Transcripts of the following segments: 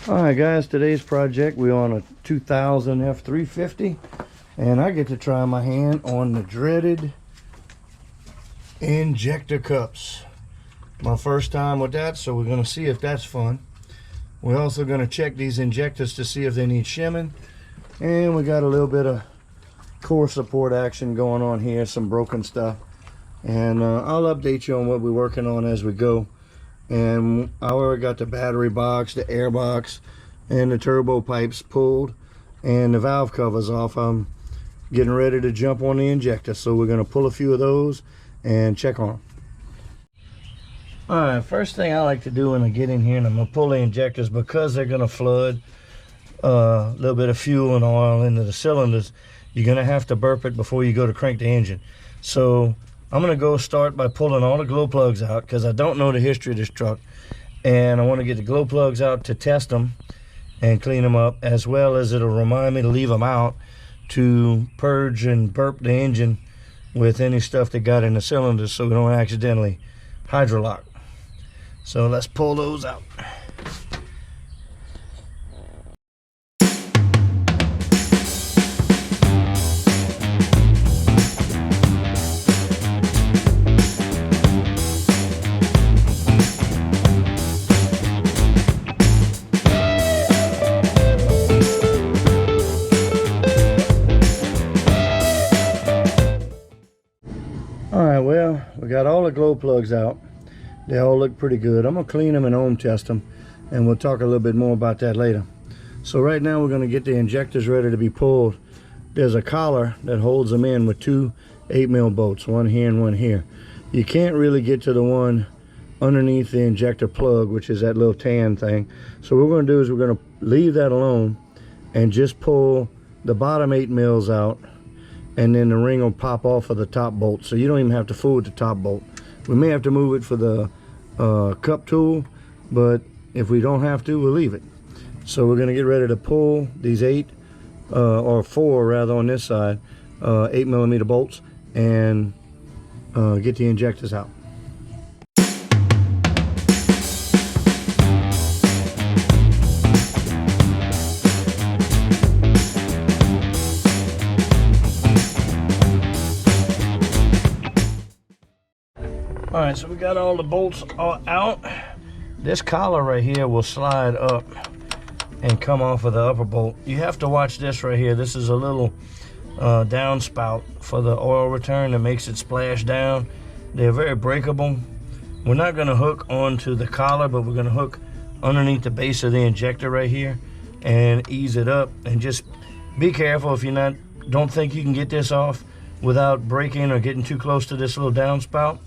Alright guys, today's project, we're on a 2000 F-350 and I get to try my hand on the dreaded Injector Cups. My first time with that, so we're going to see if that's fun. We're also going to check these injectors to see if they need shimming, and we got a little bit of core support action going on here, some broken stuff, and I'll update you on what we're working on as we go. And I already got the battery box, the air box, and the turbo pipes pulled and the valve covers off. I'm getting ready to jump on the injector, so we're going to pull a few of those and check on them. Alright, first thing I like to do when I get in here, and I'm going to pull the injectors because they're going to flood a little bit of fuel and oil into the cylinders. You're going to have to burp it before you go to crank the engine. So I'm going to go start by pulling all the glow plugs out because I don't know the history of this truck, and I want to get the glow plugs out to test them and clean them up, as well as it'll remind me to leave them out to purge and burp the engine with any stuff that got in the cylinders so we don't accidentally hydrolock. So let's pull those out. Alright, well, we got all the glow plugs out. They all look pretty good. I'm going to clean them and ohm test them, and we'll talk a little bit more about that later. So right now we're going to get the injectors ready to be pulled. There's a collar that holds them in with two 8mm bolts, one here and one here. You can't really get to the one underneath the injector plug, which is that little tan thing. So what we're going to do is we're going to leave that alone and just pull the bottom 8mm out, and then the ring will pop off of the top bolt, so you don't even have to fool with the top bolt. We may have to move it for the cup tool, but if we don't have to, we'll leave it. So we're going to get ready to pull these 8 or 4 rather on this side 8mm bolts and get the injectors out. Alright, so we got all the bolts out. This collar right here will slide up and come off of the upper bolt. You have to watch this right here. This is a little downspout for the oil return that makes it splash down. They're very breakable. We're not going to hook onto the collar, but we're going to hook underneath the base of the injector right here and ease it up. And just be careful if you don't think you can get this off without breaking or getting too close to this little downspout.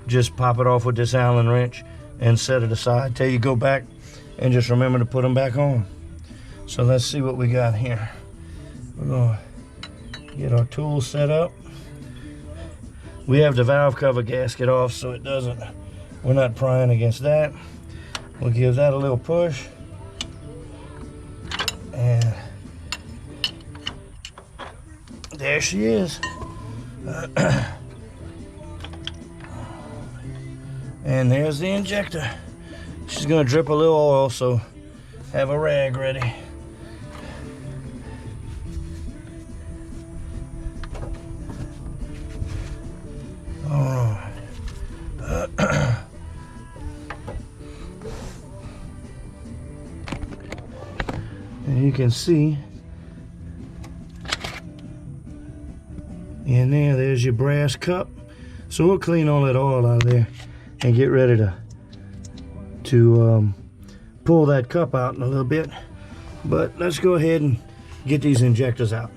Just pop it off with this Allen wrench and set it aside till you go back, and just remember to put them back on. So let's see what we got here. We're going to get our tool set up. We have the valve cover gasket off, so it doesn't, we're not prying against that. We'll give that a little push, and there she is. And there's the injector. She's gonna drip a little oil, so have a rag ready. All right. And you can see in there's your brass cup. So we'll clean all that oil out of there and get ready to pull that cup out in a little bit. But let's go ahead and get these injectors out.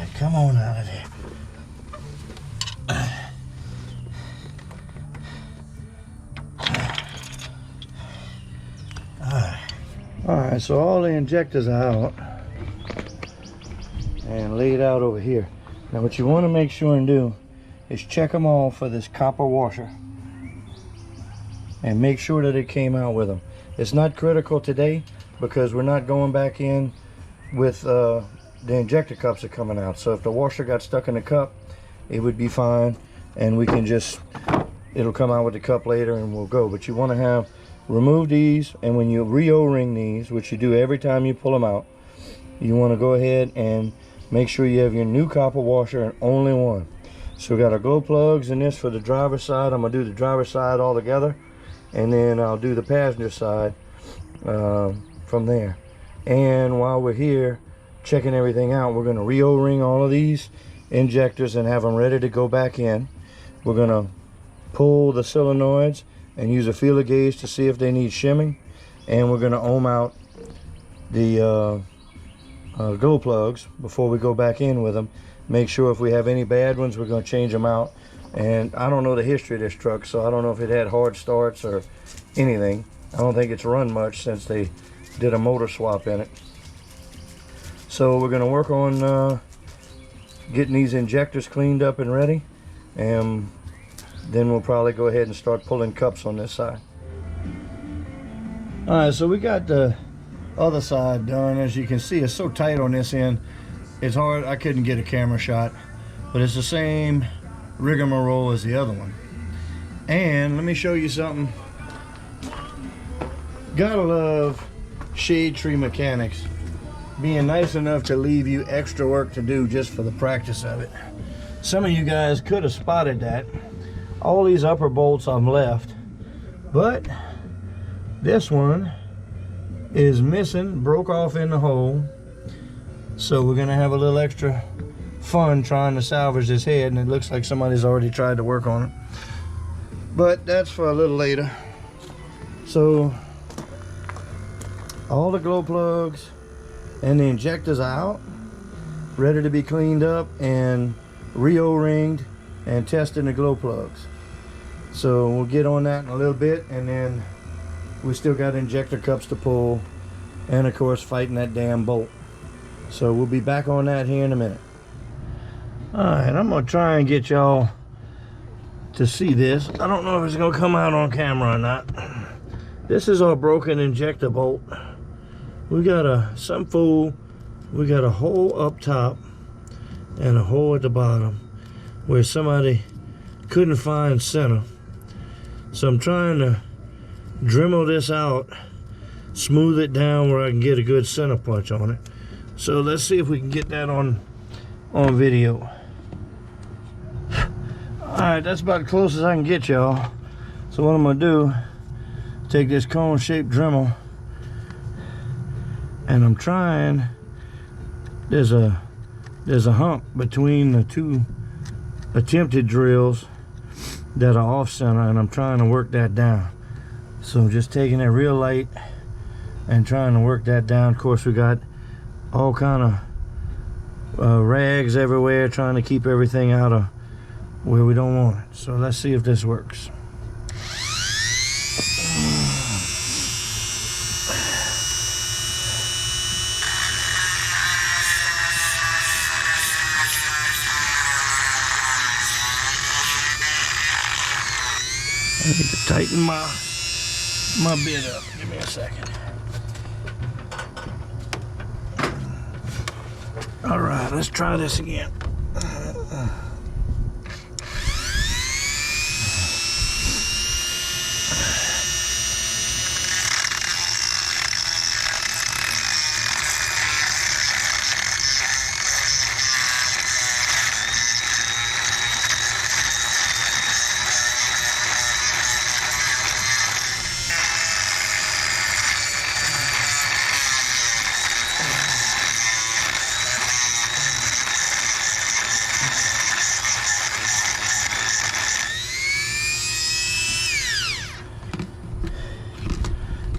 right, come on out of there. Alright, so all the injectors are out and laid out over here. Now what you want to make sure and do is check them all for this copper washer and make sure that it came out with them. It's not critical today because we're not going back in with the injector cups are coming out. So if the washer got stuck in the cup, it would be fine, and we can just, it'll come out with the cup later and we'll go. But you want to have remove these, and when you re-o-ring these, which you do every time you pull them out, you want to go ahead and make sure you have your new copper washer and only one. So we got our glow plugs in this for the driver's side. I'm gonna do the driver's side all together, and then I'll do the passenger side from there. And while we're here checking everything out, we're gonna re-o-ring all of these injectors and have them ready to go back in. We're gonna pull the solenoids and use a feeler gauge to see if they need shimming, and we're gonna ohm out the glow plugs before we go back in with them. Make sure if we have any bad ones, we're gonna change them out. And I don't know the history of this truck, so I don't know if it had hard starts or anything. I don't think it's run much since they did a motor swap in it. So we're gonna work on getting these injectors cleaned up and ready, and then we'll probably go ahead and start pulling cups on this side. All right, so we got the other side done. As you can see, it's so tight on this end, it's hard. I couldn't get a camera shot, but it's the same rigmarole as the other one. And let me show you something. Gotta love Shade Tree Mechanics being nice enough to leave you extra work to do just for the practice of it. Some of you guys could have spotted that. All these upper bolts I've left, but this one is missing, broke off in the hole. So we're gonna have a little extra fun trying to salvage this head, and it looks like somebody's already tried to work on it. But that's for a little later. So all the glow plugs and the injectors are out, ready to be cleaned up and re-o-ringed and testing the glow plugs. So we'll get on that in a little bit, and then we still got injector cups to pull, and of course fighting that damn bolt. So we'll be back on that here in a minute. Alright, I'm gonna try and get y'all to see this. I don't know if it's gonna come out on camera or not. This is our broken injector bolt. We got some fool. We got a hole up top and a hole at the bottom where somebody couldn't find center. So I'm trying to Dremel this out, smooth it down where I can get a good center punch on it. So let's see if we can get that on video. Alright, that's about as close as I can get, y'all. So what I'm gonna do, take this cone shaped Dremel, and I'm trying, there's a hump between the two attempted drills that are off center, and I'm trying to work that down. So I'm just taking it real light and trying to work that down. Of course, we got all kind of rags everywhere, trying to keep everything out of where we don't want it. So let's see if this works. I need to tighten my bit up. Give me a second. All right, let's try this again.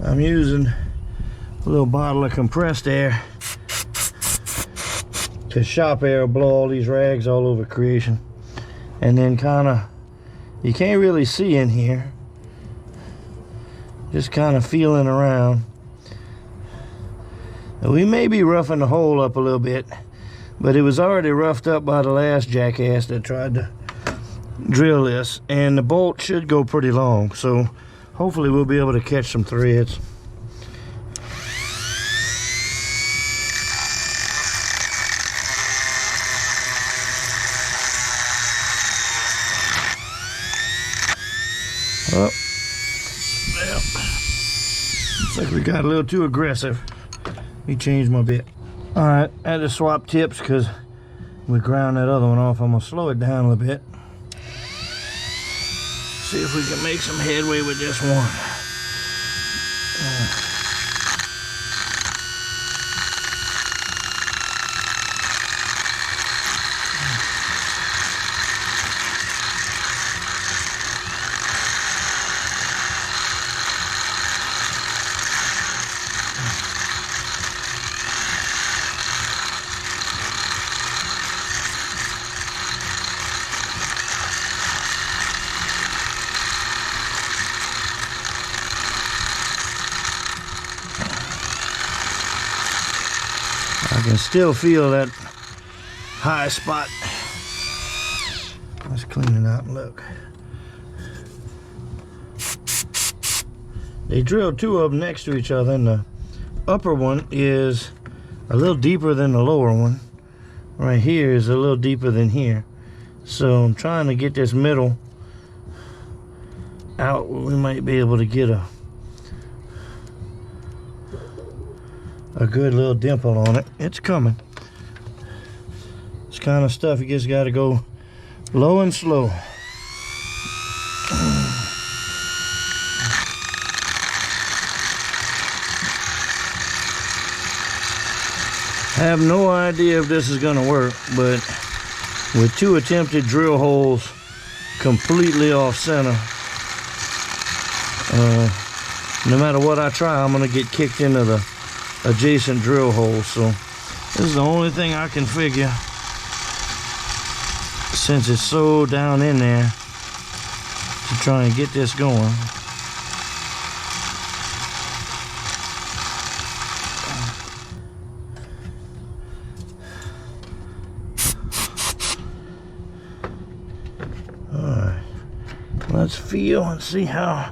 I'm using a little bottle of compressed air to because shop air will blow all these rags all over creation. And then kind of, you can't really see in here, just kind of feeling around. We may be roughing the hole up a little bit, but it was already roughed up by the last jackass that tried to drill this, and the bolt should go pretty long, so hopefully we'll be able to catch some threads. Oh, yeah. Looks like we got a little too aggressive. Let me change my bit. All right, I had to swap tips because we ground that other one off. I'm gonna slow it down a little bit. See if we can make some headway with this one. I can still feel that high spot. Let's clean it out and look. They drilled two of them next to each other, and the upper one is a little deeper than the lower one. Right here is a little deeper than here. So I'm trying to get this middle out where we might be able to get a good little dimple on it. It's coming. This kind of stuff, you just got to go low and slow. I have no idea if this is going to work, but with two attempted drill holes completely off center, no matter what I try, I'm going to get kicked into the adjacent drill hole. So this is the only thing I can figure, since it's so down in there, to try and get this going. Alright, let's feel and see how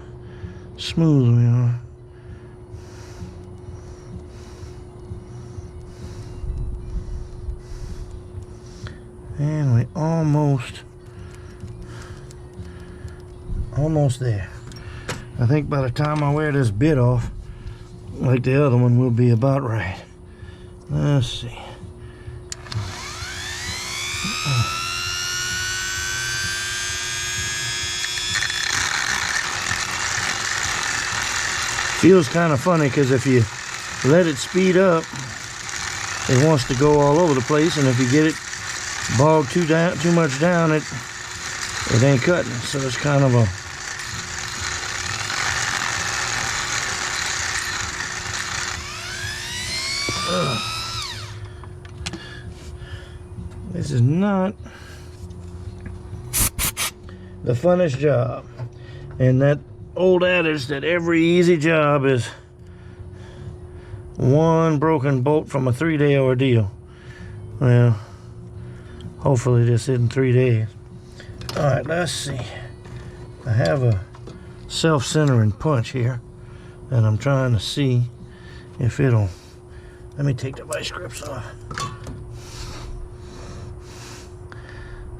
smooth we are. And we almost there. I think by the time I wear this bit off, like the other one, will be about right. Let's see. Feels kind of funny because if you let it speed up, it wants to go all over the place, and if you get it bogged too much down, it ain't cutting. So it's kind of a this is not the funnest job, and that old adage that every easy job is one broken bolt from a 3-day ordeal. Well, hopefully this isn't 3 days. All right, let's see. I have a self-centering punch here, and I'm trying to see if it'll, let me take the vice grips off.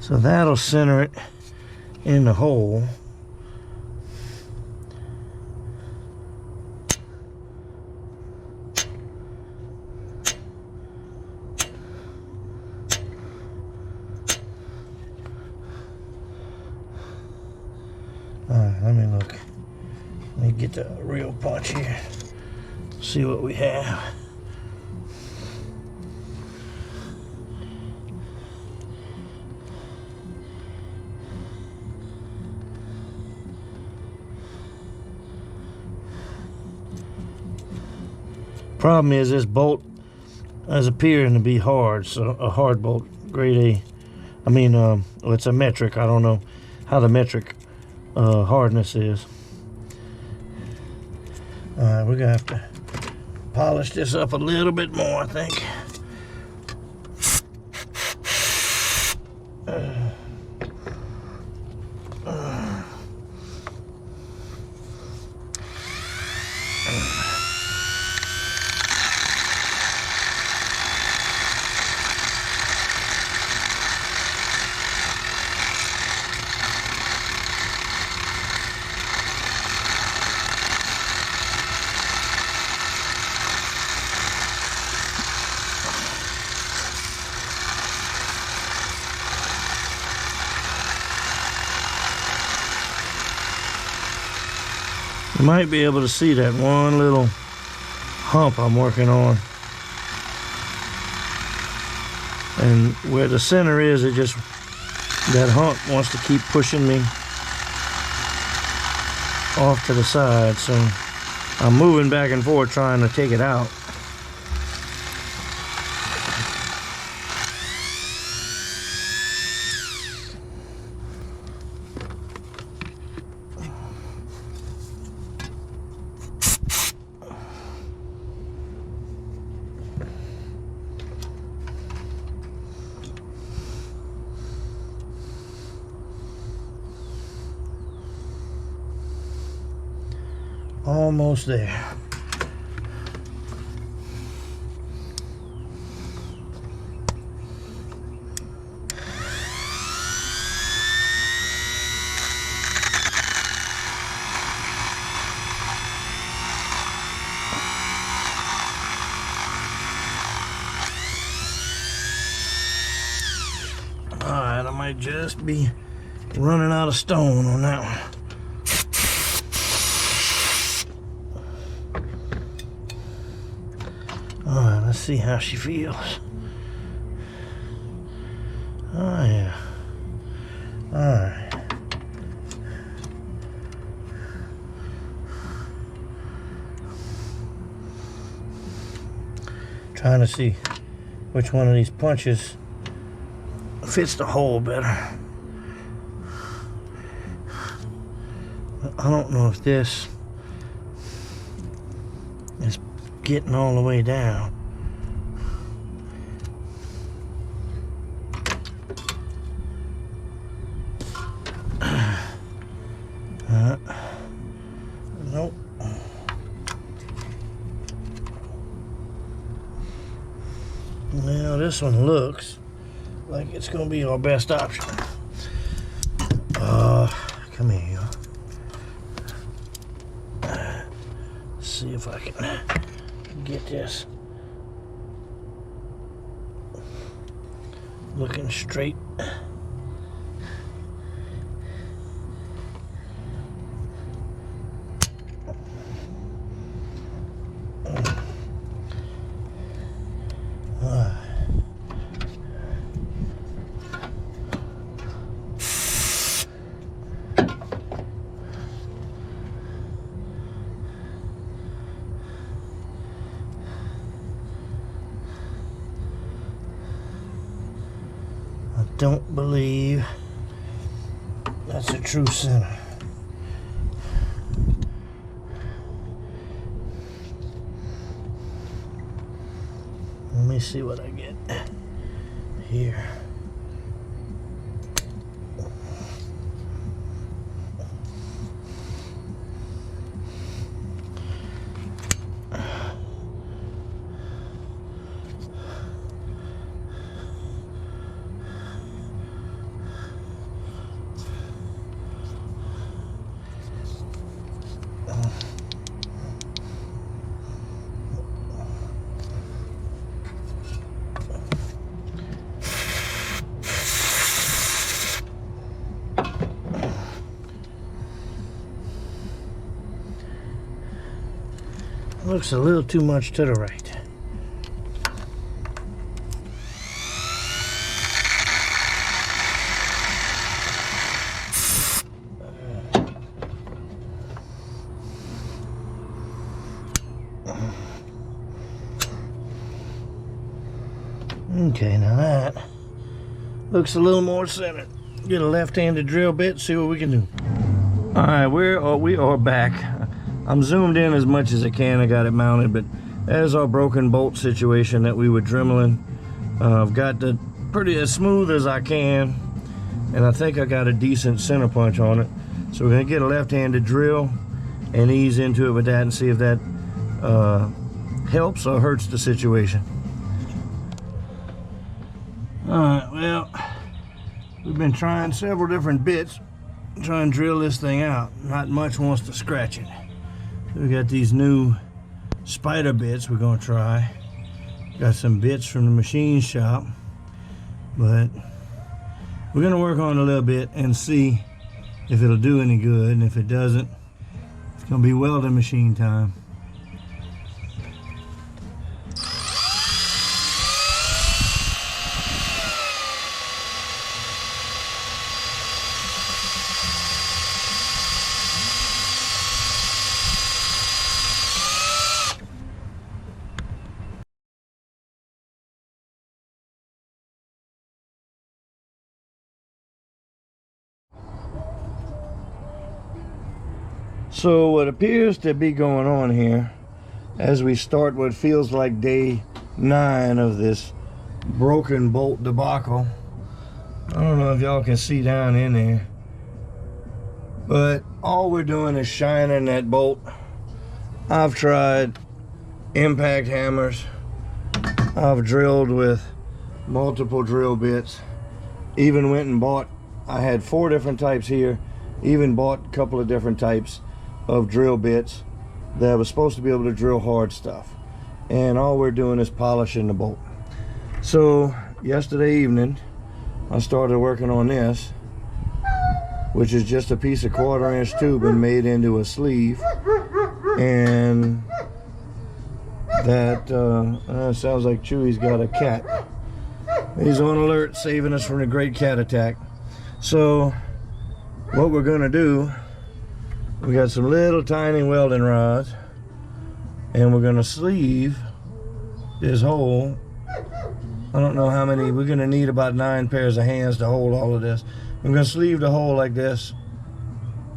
So that'll center it in the hole. Alright, let me look. Let me get the real punch here. See what we have. Problem is, this bolt as appearing to be hard, so a hard bolt, grade A. I mean, well, it's a metric. I don't know how the metric hardness is. All right, we're gonna have to polish this up a little bit more, I think. You might be able to see that one little hump I'm working on. And where the center is, it just, that hump wants to keep pushing me off to the side. So I'm moving back and forth trying to take it out. Almost there. All right, I might just be running out of stone on that one. Alright, let's see how she feels. Oh yeah. Alright. Trying to see which one of these punches fits the hole better. I don't know if this is getting all the way down. Nope. Now this one looks like it's gonna be our best option. Come here. See if I can get this looking straight. Don't believe that's a true center. Let me see what I get here. Looks a little too much to the right. Okay, now that looks a little more centered. Get a left-handed drill bit, see what we can do. All right, we are back. I'm zoomed in as much as I can. I got it mounted, but there's our broken bolt situation that we were dremeling. I've got the pretty as smooth as I can, and I think I got a decent center punch on it. So we're gonna get a left-handed drill and ease into it with that and see if that helps or hurts the situation. All right, well, we've been trying several different bits, trying to drill this thing out. Not much wants to scratch it. So we got these new spider bits we're gonna try. Got some bits from the machine shop, but we're gonna work on it a little bit and see if it'll do any good, and if it doesn't, it's gonna be welding machine time. So what appears to be going on here, as we start what feels like day 9 of this broken bolt debacle, I don't know if y'all can see down in there, but all we're doing is shining that bolt. I've tried impact hammers, I've drilled with multiple drill bits, even went and bought, I had 4 different types here, even bought a couple of different types of drill bits that was supposed to be able to drill hard stuff, and all we're doing is polishing the bolt. So yesterday evening I started working on this, which is just a piece of 1/4" tubing made into a sleeve, and that sounds like Chewy's got a cat. He's on alert, saving us from a great cat attack. So what we're gonna do, we got some little tiny welding rods, and we're gonna sleeve this hole. I don't know how many, we're gonna need about 9 pairs of hands to hold all of this. I'm gonna sleeve the hole like this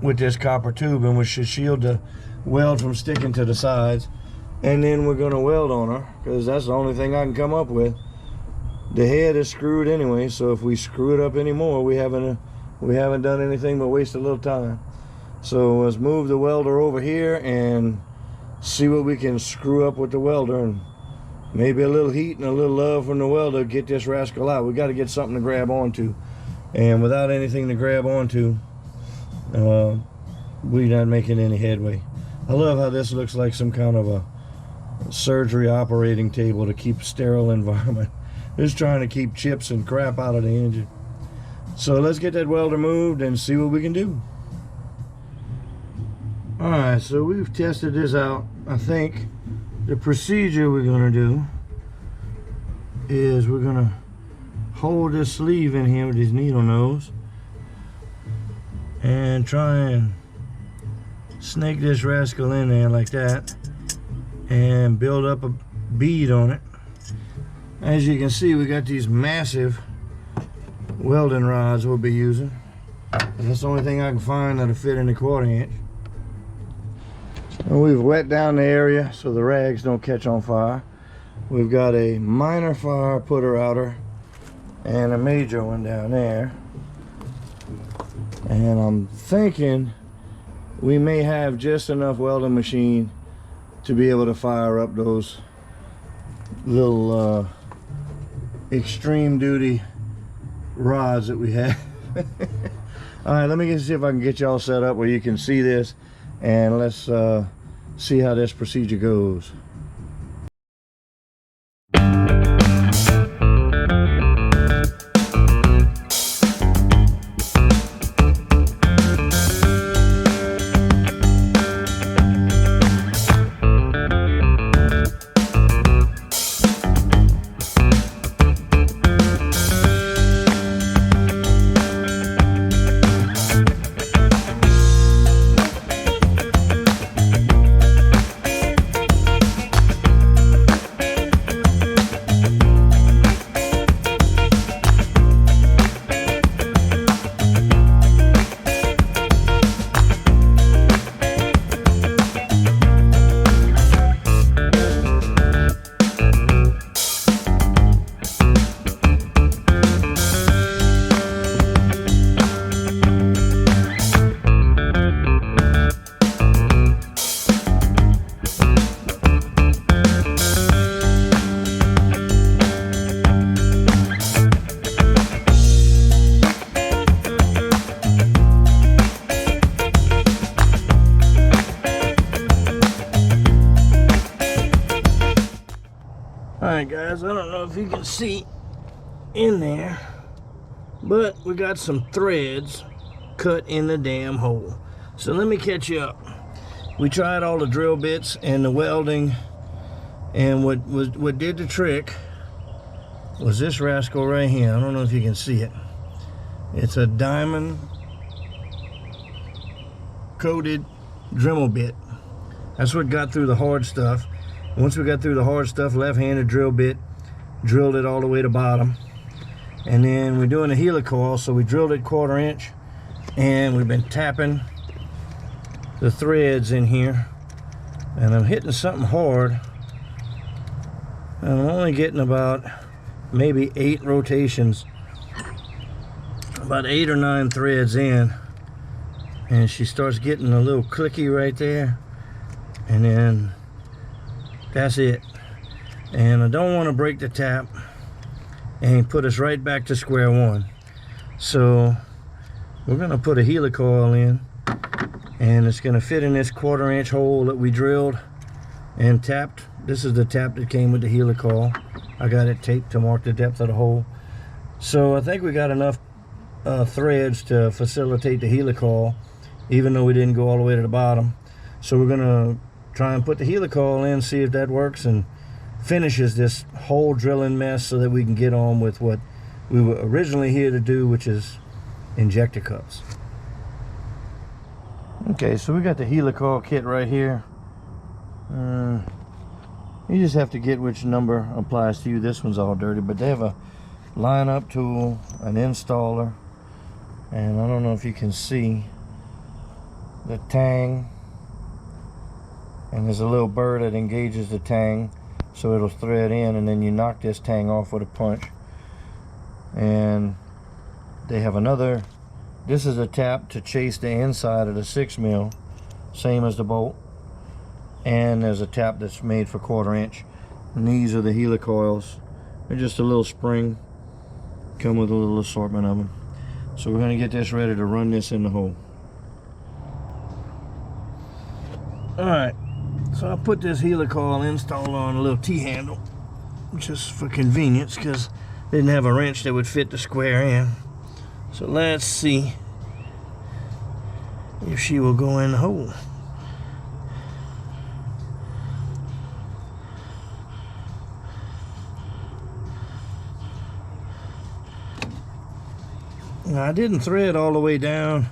with this copper tubing, which should shield the weld from sticking to the sides. And then we're gonna weld on her, because that's the only thing I can come up with. The head is screwed anyway, so if we screw it up anymore, we haven't done anything but waste a little time. So let's move the welder over here and see what we can screw up with the welder, and maybe a little heat and a little love from the welder, get this rascal out. We got to get something to grab onto, and without anything to grab onto, we're not making any headway. I love how this looks like some kind of a surgery operating table to keep sterile environment. Just trying to keep chips and crap out of the engine. So let's get that welder moved and see what we can do. Alright, so we've tested this out. I think the procedure we're going to do is we're going to hold this sleeve in here with his needle nose and try and snake this rascal in there like that and build up a bead on it. As you can see, we got these massive welding rods we'll be using. That's the only thing I can find that'll fit in the 1/4". And we've wet down the area so the rags don't catch on fire. We've got a minor fire putter outer and a major one down there. And I'm thinking we may have just enough welding machine to be able to fire up those little extreme duty rods that we have. All right, let me see if I can get y'all set up where you can see this, and let's see how this procedure goes. guys. I don't know if you can see in there, but we got some threads cut in the damn hole. So let me catch you up. We tried all the drill bits and the welding, and what did the trick was this rascal right here. I don't know if you can see it. It's a diamond coated Dremel bit. That's what got through the hard stuff. Once we got through the hard stuff, left-handed drill bit, drilled it all the way to bottom. And then we're doing a helicoil, so we drilled it 1/4 inch, and we've been tapping the threads in here. And I'm hitting something hard. And I'm only getting about maybe 8 rotations, about 8 or 9 threads in. And she starts getting a little clicky right there. And then that's it. And I don't want to break the tap and put us right back to square one. So we're going to put a helicoil in, and it's going to fit in this 1/4 inch hole that we drilled and tapped. This is the tap that came with the helicoil. I got it taped to mark the depth of the hole. So I think we got enough threads to facilitate the helicoil, even though we didn't go all the way to the bottom. So we're going to try and put the helicoil in, see if that works and finishes this whole drilling mess, so that we can get on with what we were originally here to do, which is injector cups. Okay, so we got the helicoil kit right here. You just have to get which number applies to you. This one's all dirty, but they have a line-up tool, an installer, and I don't know if you can see the tang, and there's a little burr that engages the tang, so it'll thread in, and then you knock this tang off with a punch. And they have another, this is a tap to chase the inside of the 6mm, same as the bolt. And there's a tap that's made for 1/4 inch. And these are the helicoils. They're just a little spring, come with a little assortment of them. So we're going to get this ready to run this in the hole. Alright, so I put this helicoil installer on a little T-handle, just for convenience, because I didn't have a wrench that would fit the square in. So let's see if she will go in the hole. Now, I didn't thread all the way down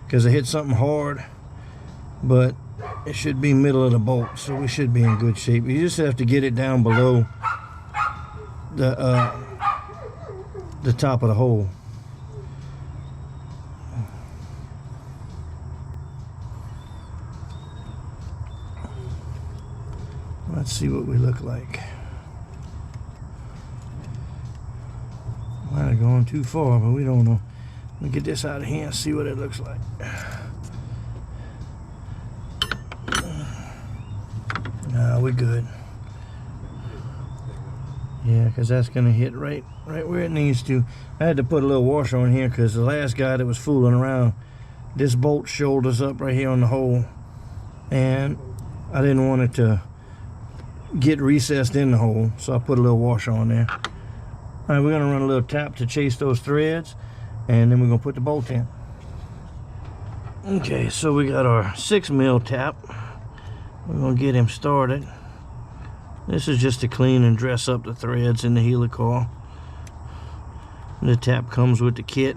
because I hit something hard, but it should be middle of the bolt, so we should be in good shape. You just have to get it down below the top of the hole. Let's see what we look like. Might have gone too far, but we don't know. Let me get this out of here and see what it looks like. Nah, we're good. Yeah, because that's going to hit right where it needs to. I had to put a little washer on here because the last guy that was fooling around, this bolt shoulders up right here on the hole, and I didn't want it to get recessed in the hole, so I put a little washer on there. All right, we're going to run a little tap to chase those threads, and then we're going to put the bolt in. Okay, so we got our 6mm tap. We're going to get him started. This is just to clean and dress up the threads in the helicoil. The tap comes with the kit.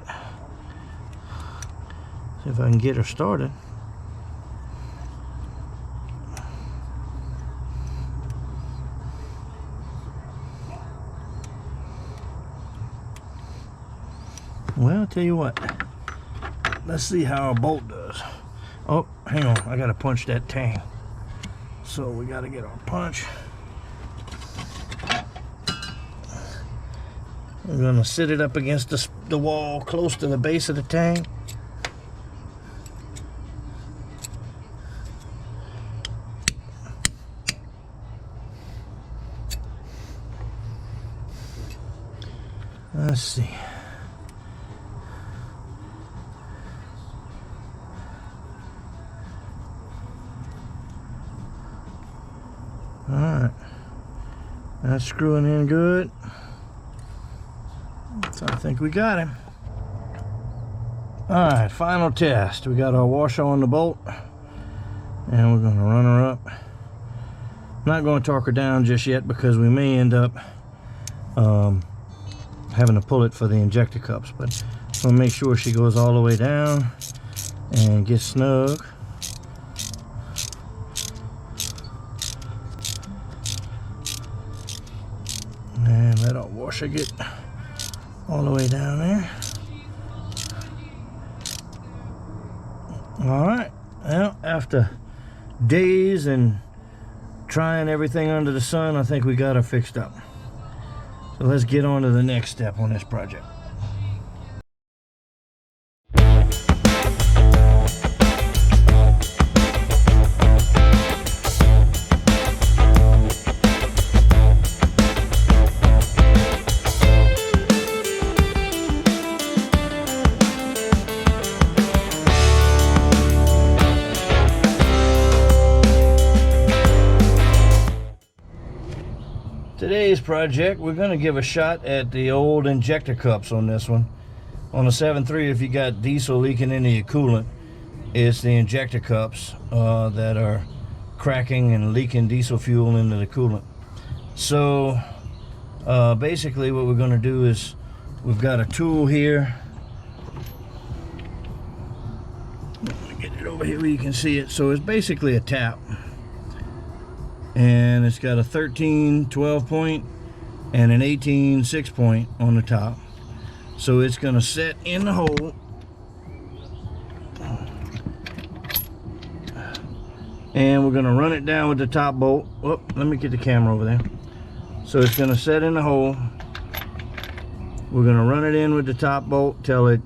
See if I can get her started. Well, I'll tell you what. Let's see how our bolt does. Oh, hang on. I got to punch that tang. So we got to get our punch. We're going to sit it up against the wall close to the base of the tang. Let's see. Alright. That's screwing in good. So I think we got him. Alright, final test. We got our washer on the bolt, and we're going to run her up. I'm not going to torque her down just yet because we may end up having to pull it for the injector cups, but we'll make sure she goes all the way down and gets snug. And let our washer get all the way down there. Alright, well, after days and trying everything under the sun, I think we got her fixed up. So let's get on to the next step on this project. Today's project, we're going to give a shot at the old injector cups on this one. On a 7.3, if you got diesel leaking into your coolant, it's the injector cups that are cracking and leaking diesel fuel into the coolant. So basically what we're going to do is, we've got a tool here. Let me get it over here where you can see it. So it's basically a tap. And it's got a 13 12 point and an 18 6 point on the top, so it's going to set in the hole, and we're going to run it down with the top bolt. Oh, let me get the camera over there. So it's going to set in the hole. We're going to run it in with the top bolt till it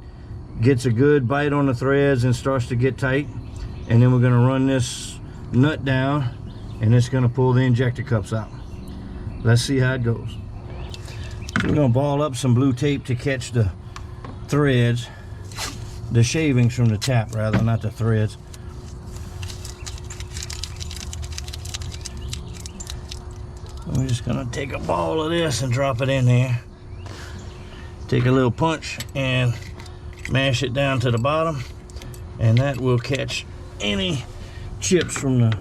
gets a good bite on the threads and starts to get tight, and then we're going to run this nut down, and it's going to pull the injector cups out. Let's see how it goes. So we're going to ball up some blue tape to catch the threads, the shavings from the tap rather, not the threads. We're just going to take a ball of this and drop it in there. Take a little punch and mash it down to the bottom, and that will catch any chips from the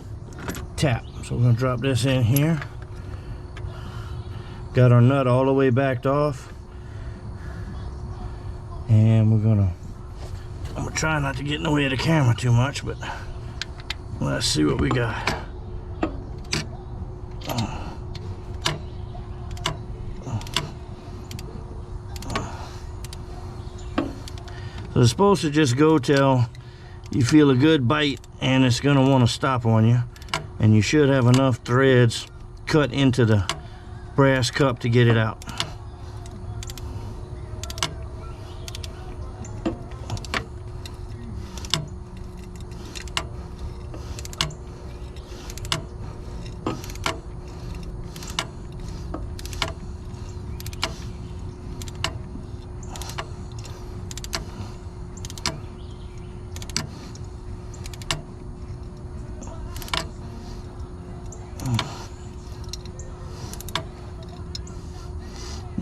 tap. So we're going to drop this in here. Got our nut all the way backed off, and I'm gonna try not to get in the way of the camera too much, but let's see what we got. So it's supposed to just go till you feel a good bite, and it's going to want to stop on you, and you should have enough threads cut into the brass cup to get it out.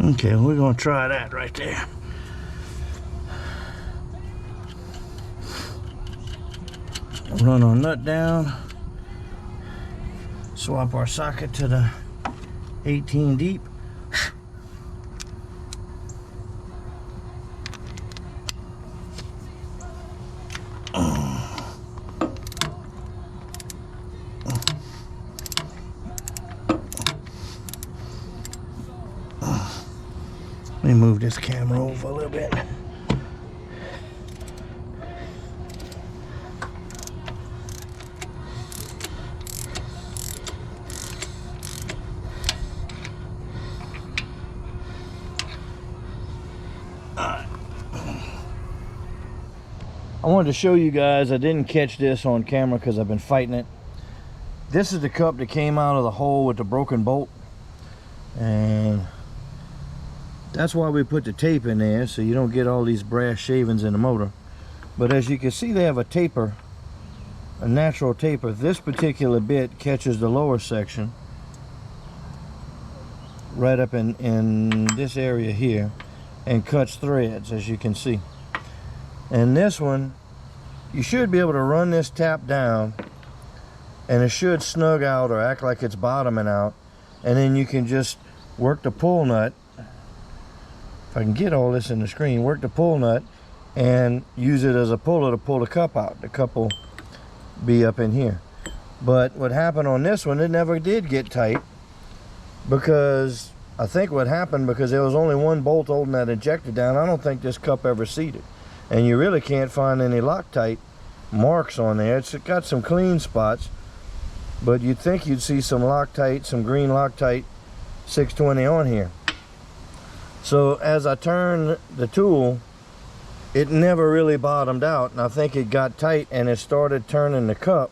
Okay, we're going to try that right there. Run our nut down. Swap our socket to the 18 deep. Let me move this camera over a little bit. I wanted to show you guys, I didn't catch this on camera because I've been fighting it. This is the cup that came out of the hole with the broken bolt, and that's why we put the tape in there, so you don't get all these brass shavings in the motor. But as you can see, they have a taper, a natural taper. This particular bit catches the lower section, right up in this area here and cuts threads, as you can see. And this one, you should be able to run this tap down and it should snug out or act like it's bottoming out, and then you can just work the pull nut. If I can get all this in the screen, work the pull nut and use it as a puller to pull the cup out. The cup will be up in here. But what happened on this one, it never did get tight, because I think what happened, because there was only one bolt holding that injector down, I don't think this cup ever seated. And you really can't find any Loctite marks on there. It's got some clean spots, but you'd think you'd see some Loctite, some green Loctite 620 on here. So as I turned the tool, it never really bottomed out, and I think it got tight and it started turning the cup,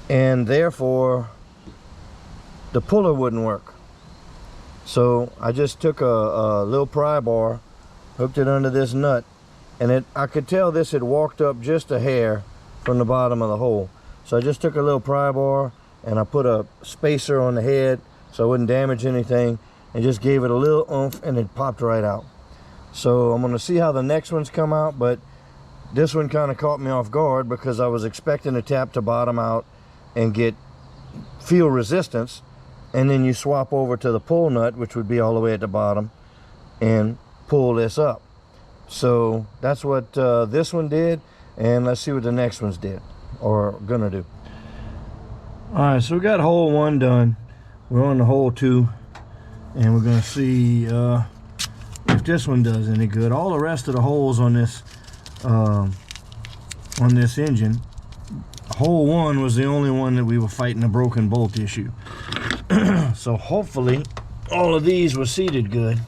and therefore the puller wouldn't work. So I just took a little pry bar, hooked it under this nut, and I could tell this had walked up just a hair from the bottom of the hole. So I just took a little pry bar and I put a spacer on the head so I wouldn't damage anything, and just gave it a little oomph, and it popped right out. So I'm going to see how the next ones come out, but this one kind of caught me off guard because I was expecting the tap to bottom out and feel resistance, and then you swap over to the pull nut, which would be all the way at the bottom, and pull this up. So that's what this one did, and let's see what the next ones did or gonna do. All right, so we got hole 1 done. We're on the hole 2, and we're gonna see if this one does any good. All the rest of the holes on this engine, hole 1 was the only one that we were fighting a broken bolt issue. So hopefully all of these were seated good.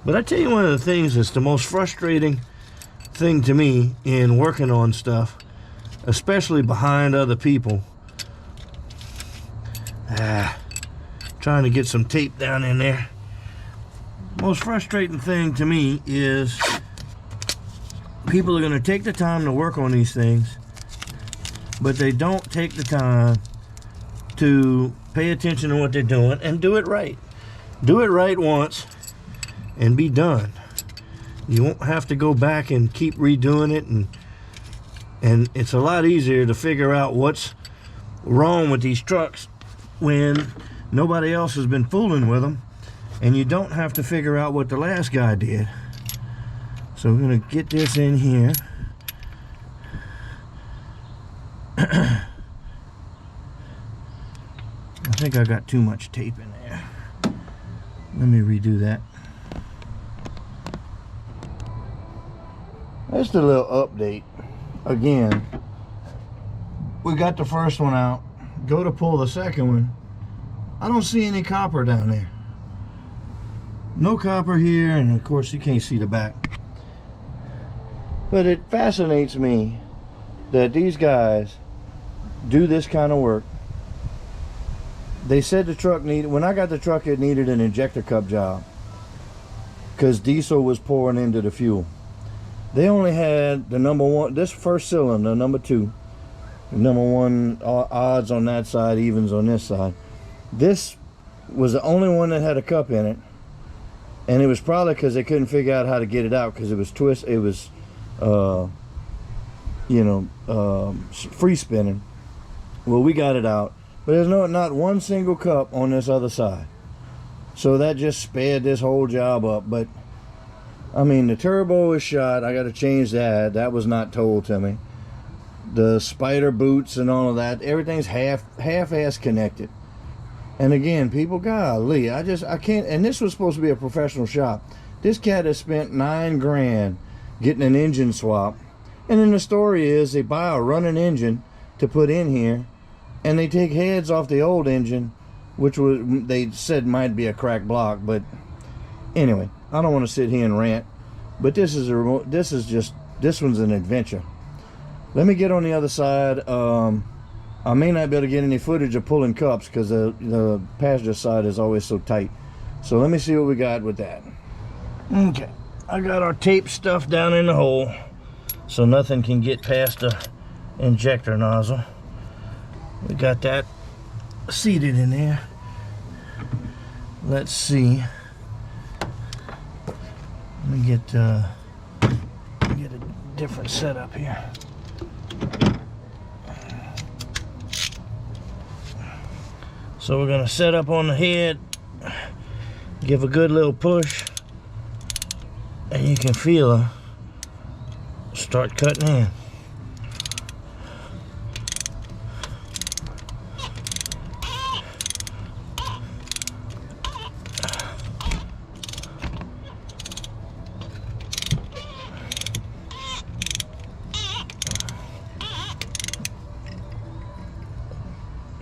But I tell you, one of the things that's the most frustrating thing to me in working on stuff, especially behind other people, trying to get some tape down in there. Most frustrating thing to me is people are going to take the time to work on these things, but they don't take the time to pay attention to what they're doing and do it right. Do it right once and be done. You won't have to go back and keep redoing it, and it's a lot easier to figure out what's wrong with these trucks when nobody else has been fooling with them, and you don't have to figure out what the last guy did. So we're gonna get this in here. I think I got too much tape in there. Let me redo that. Just a little update. Again, we got the first one out. Go to pull the second one. I don't see any copper down there. No copper here, and of course you can't see the back. But it fascinates me that these guys do this kind of work. They said the truck needed, when I got the truck, it needed an injector cup job because diesel was pouring into the fuel. They only had the number 1, this first cylinder, number 2, number 1 odds on that side, evens on this side. This was the only one that had a cup in it, and it was probably because they couldn't figure out how to get it out because it was free spinning. Well, we got it out, but there's not one single cup on this other side. So that just sped this whole job up. But I mean, the turbo is shot. I got to change that. That was not told to me. The spider boots and all of that, everything's half-ass connected. And again, people, golly, I can't. And this was supposed to be a professional shop. This cat has spent $9 grand getting an engine swap. And then the story is they buy a running engine to put in here, and they take heads off the old engine, which they said might be a cracked block. But anyway, I don't want to sit here and rant. But this one's an adventure. Let me get on the other side. I may not be able to get any footage of pulling cups because the passenger side is always so tight. So let me see what we got with that. Okay, I got our tape stuff down in the hole so nothing can get past the injector nozzle. We got that seated in there. let's see. Let me get a different setup here. So we're gonna set up on the head, give a good little push, and you can feel her start cutting in.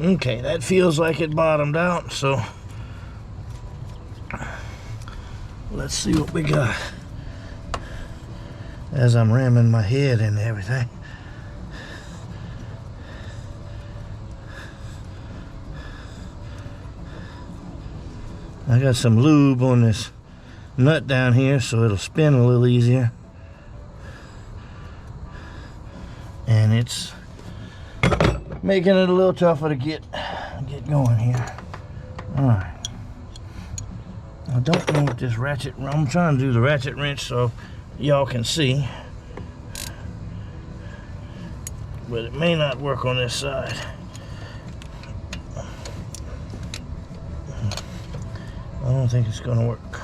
Okay, that feels like it bottomed out, so let's see what we got. As I'm ramming my head into everything. I got some lube on this nut down here so it'll spin a little easier. And it's making it a little tougher to get going here. Alright. I don't know what this ratchet, I'm trying to do the ratchet wrench so y'all can see. But it may not work on this side. I don't think it's gonna work.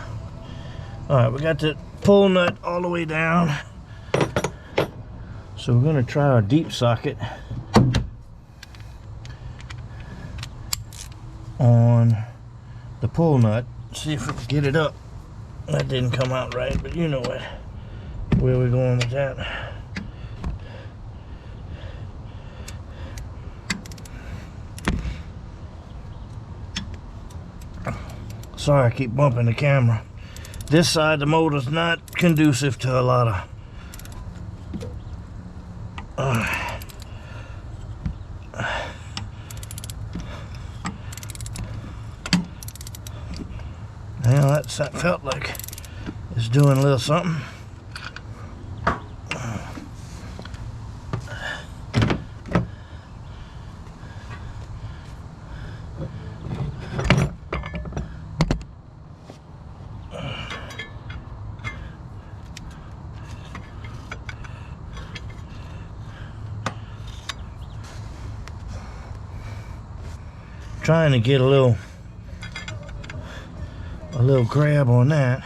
Alright, we got the pull nut all the way down. So we're gonna try our deep socket on the pull nut. See if we can get it up. That didn't come out right, but you know what, where we're going with that. Sorry, I keep bumping the camera. This side of the motor's not conducive to a lot of yeah, that felt like it's doing a little something. Trying to get a little grab on that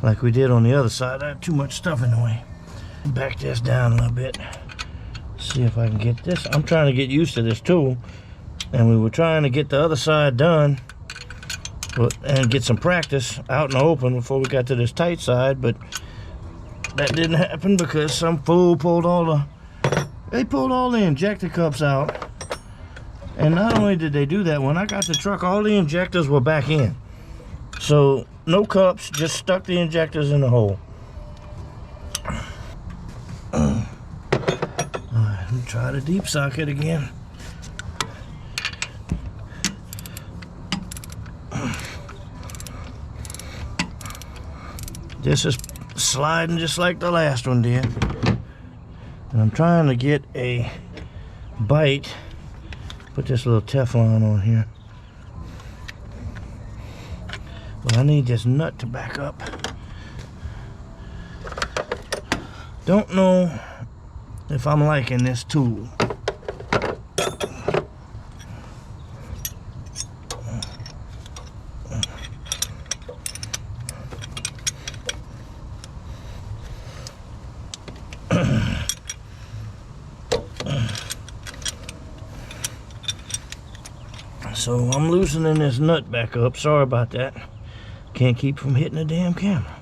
like we did on the other side. I had too much stuff in the way. Back this down a little bit, see if I can get this. I'm trying to get used to this tool, and we were trying to get the other side done and get some practice out in the open before we got to this tight side, but that didn't happen because some fool pulled all the injector cups out. And not only did they do that, when I got the truck, all the injectors were back in. So, no cups, just stuck the injectors in the hole. Alright, let me try the deep socket again. This is sliding just like the last one did. And I'm trying to get a bite. Put this little Teflon on here. But I need this nut to back up. Don't know if I'm liking this tool. So I'm loosening this nut back up. Sorry about that. Can't keep from hitting the damn camera.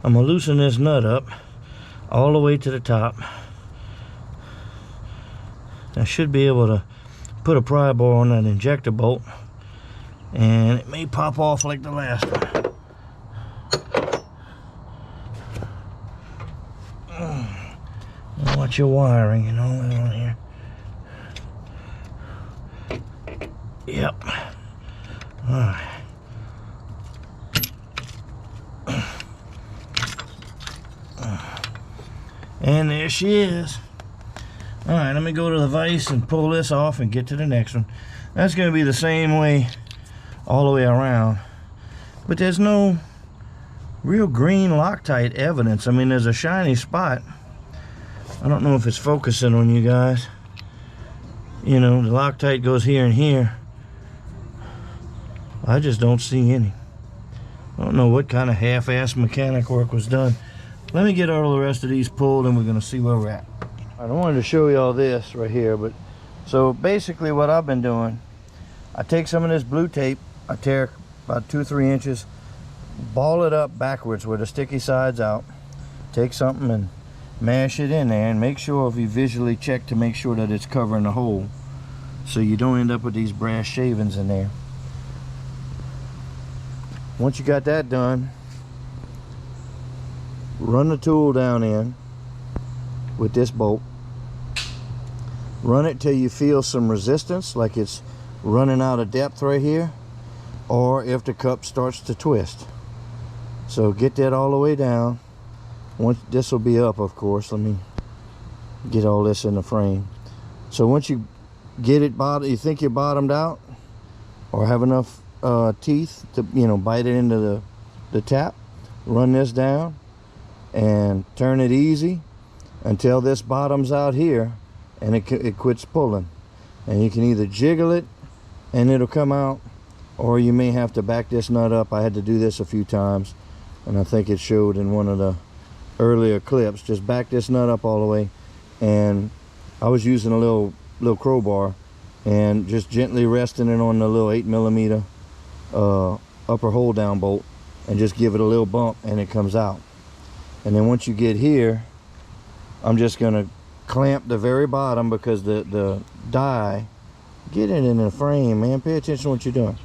I'm gonna loosen this nut up all the way to the top. I should be able to put a pry bar on that injector bolt, and it may pop off like the last one. Watch your wiring and all that on here. Yep. Alright. And there she is. Alright, let me go to the vise and pull this off and get to the next one. That's going to be the same way all the way around. But there's no real green Loctite evidence. I mean, there's a shiny spot. I don't know if it's focusing on you guys. You know, the Loctite goes here and here. I just don't see any. I don't know what kind of half-assed mechanic work was done. Let me get all the rest of these pulled and we're gonna see where we're at. I wanted to show you all this right here, but so basically what I've been doing, I take some of this blue tape, I tear about 2 or 3 inches, ball it up backwards with the sticky sides out, take something and mash it in there, and make sure, if you visually check, to make sure that it's covering the hole so you don't end up with these brass shavings in there. Once you got that done, run the tool down in with this bolt, run it till you feel some resistance, like it's running out of depth right here, or if the cup starts to twist. So get that all the way down. Once this will be up, of course. Let me get all this in the frame. So once you get it you think you're bottomed out, or have enough teeth to, you know, bite it into the tap, run this down and turn it easy until this bottoms out here, and it quits pulling. And you can either jiggle it and it'll come out, or you may have to back this nut up. I had to do this a few times, and I think it showed in one of the earlier clips. Just back this nut up all the way, and I was using a little crowbar and just gently resting it on the little 8mm upper hold down bolt, and just give it a little bump and it comes out. And then once you get here, I'm just gonna clamp the very bottom, because the die, get it in the frame, man, pay attention to what you're doing.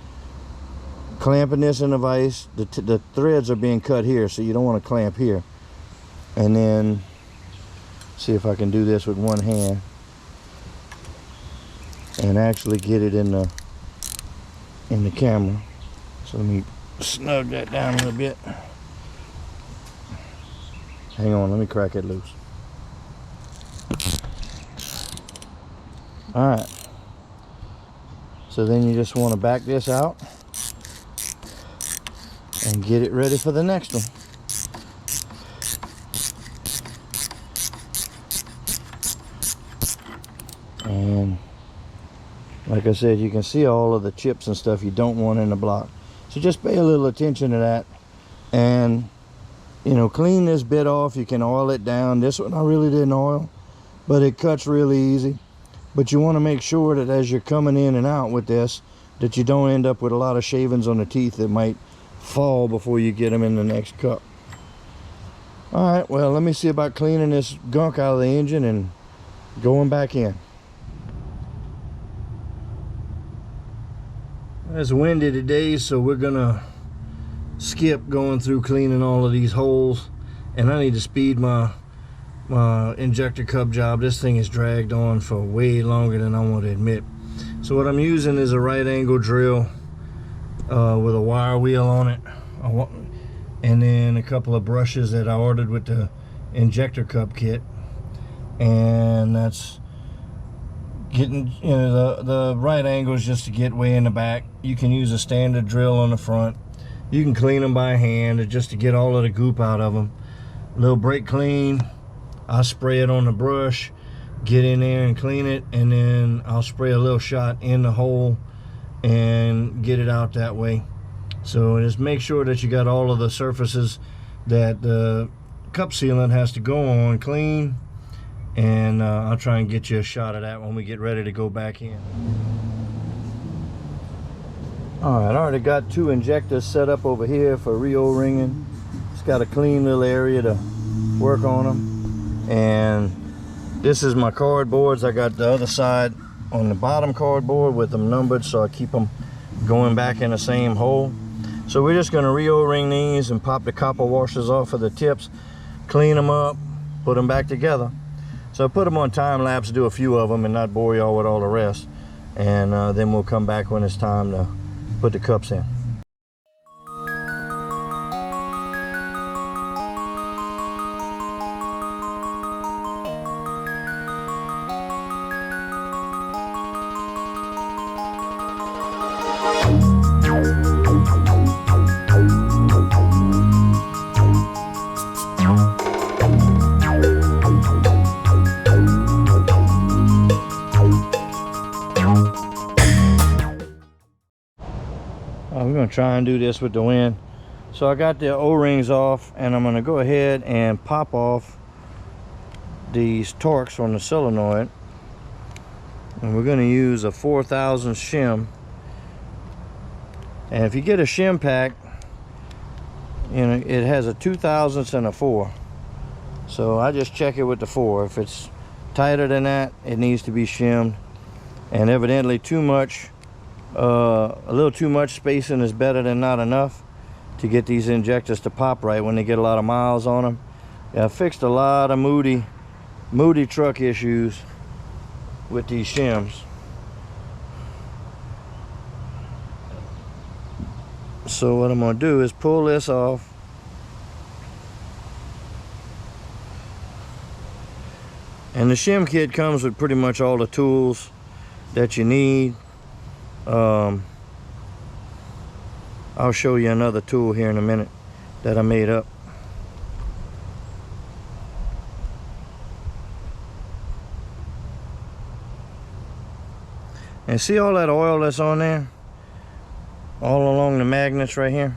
Clamping this in the vise, the threads are being cut here, so you don't want to clamp here. And then see if I can do this with one hand and actually get it in the camera. So let me snug that down a little bit. Hang on, let me crack it loose. All right, so then you just want to back this out and get it ready for the next one. And like I said, you can see all of the chips and stuff you don't want in the block, so just pay a little attention to that. And you know, clean this bit off. You can oil it down. This one I really didn't oil, but it cuts really easy. But you want to make sure that as you're coming in and out with this, that you don't end up with a lot of shavings on the teeth that might fall before you get them in the next cup. All right, well, let me see about cleaning this gunk out of the engine and going back in. It's windy today, so we're gonna skip going through cleaning all of these holes, and I need to speed my injector cup job. This thing is dragged on for way longer than I want to admit. So what I'm using is a right angle drill with a wire wheel on it, and then a couple of brushes that I ordered with the injector cup kit. And that's getting, you know, the right angle is just to get way in the back. You can use a standard drill on the front. You can clean them by hand just to get all of the goop out of them. A little brake clean, I'll spray it on the brush, get in there and clean it, and then I'll spray a little shot in the hole and get it out that way. So just make sure that you got all of the surfaces that the cup sealant has to go on clean, and I'll try and get you a shot of that when we get ready to go back in. All right, I already got 2 injectors set up over here for re-O-ringing. Just got a clean little area to work on them. And this is my cardboards. I got the other side on the bottom cardboard with them numbered, so I keep them going back in the same hole. So we're just gonna re-O-ring these and pop the copper washers off of the tips, clean them up, put them back together. So I put them on time lapse, do a few of them and not bore y'all with all the rest. And then we'll come back when it's time to put the cups in. gonna try and do this with the wind. So I got the O-rings off, and I'm gonna go ahead and pop off these Torx on the solenoid, and we're gonna use a 4000 shim. And if you get a shim pack, you know, it has a 2000 and a 4. So I just check it with the 4. If it's tighter than that, it needs to be shimmed. And evidently too much, a little too much spacing is better than not enough to get these injectors to pop right when they get a lot of miles on them. Yeah, I fixed a lot of moody truck issues with these shims. So what I'm going to do is pull this off. And the shim kit comes with pretty much all the tools that you need. I'll show you another tool here in a minute that I made up. And see all that oil that's on there? All along the magnets right here.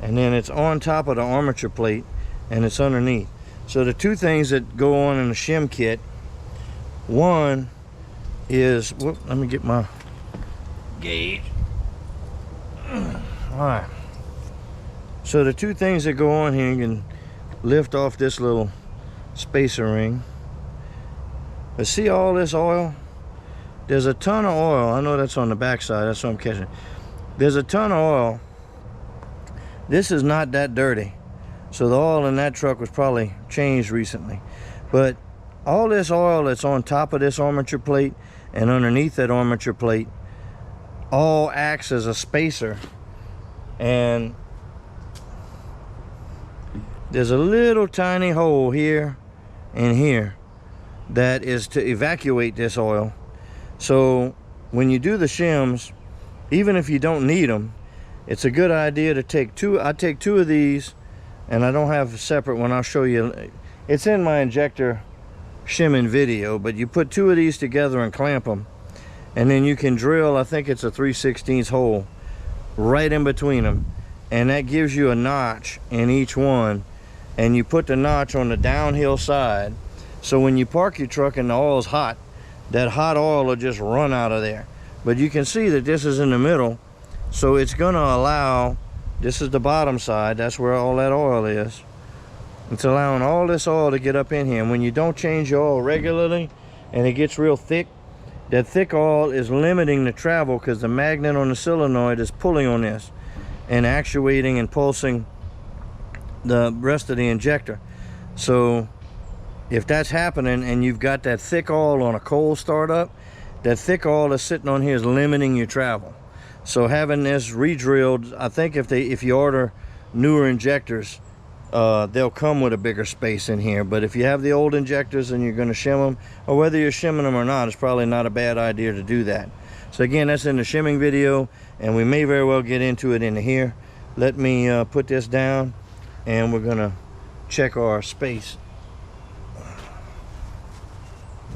And then it's on top of the armature plate, and it's underneath. So the two things that go on in the shim kit, one is, whoop, let me get my gauge. Alright. So the two things that go on here, you can lift off this little spacer ring. But see all this oil? There's a ton of oil. I know that's on the back side, that's what I'm catching. There's a ton of oil. This is not that dirty. So the oil in that truck was probably changed recently. But all this oil that's on top of this armature plate and underneath that armature plate all acts as a spacer. And there's a little tiny hole here and here that is to evacuate this oil. So when you do the shims, even if you don't need them, it's a good idea to take two. I take two of these, and I don't have a separate one. I'll show you. It's in my injector shimming video, but you put two of these together and clamp them, and then you can drill, I think it's a 3/16 hole right in between them, and that gives you a notch in each one. And you put the notch on the downhill side, so when you park your truck and the oil's hot, that hot oil will just run out of there. But you can see that this is in the middle, so it's gonna allow, this is the bottom side, that's where all that oil is. It's allowing all this oil to get up in here. And when you don't change your oil regularly and it gets real thick, that thick oil is limiting the travel because the magnet on the solenoid is pulling on this and actuating and pulsing the rest of the injector. So if that's happening and you've got that thick oil on a cold startup, that thick oil that's sitting on here is limiting your travel. So having this re-drilled, I think if you order newer injectors, they'll come with a bigger space in here. But if you have the old injectors and you're going to shim them, or whether you're shimming them or not, it's probably not a bad idea to do that. So again, that's in the shimming video, and we may very well get into it in here. Let me put this down, and we're going to check our space.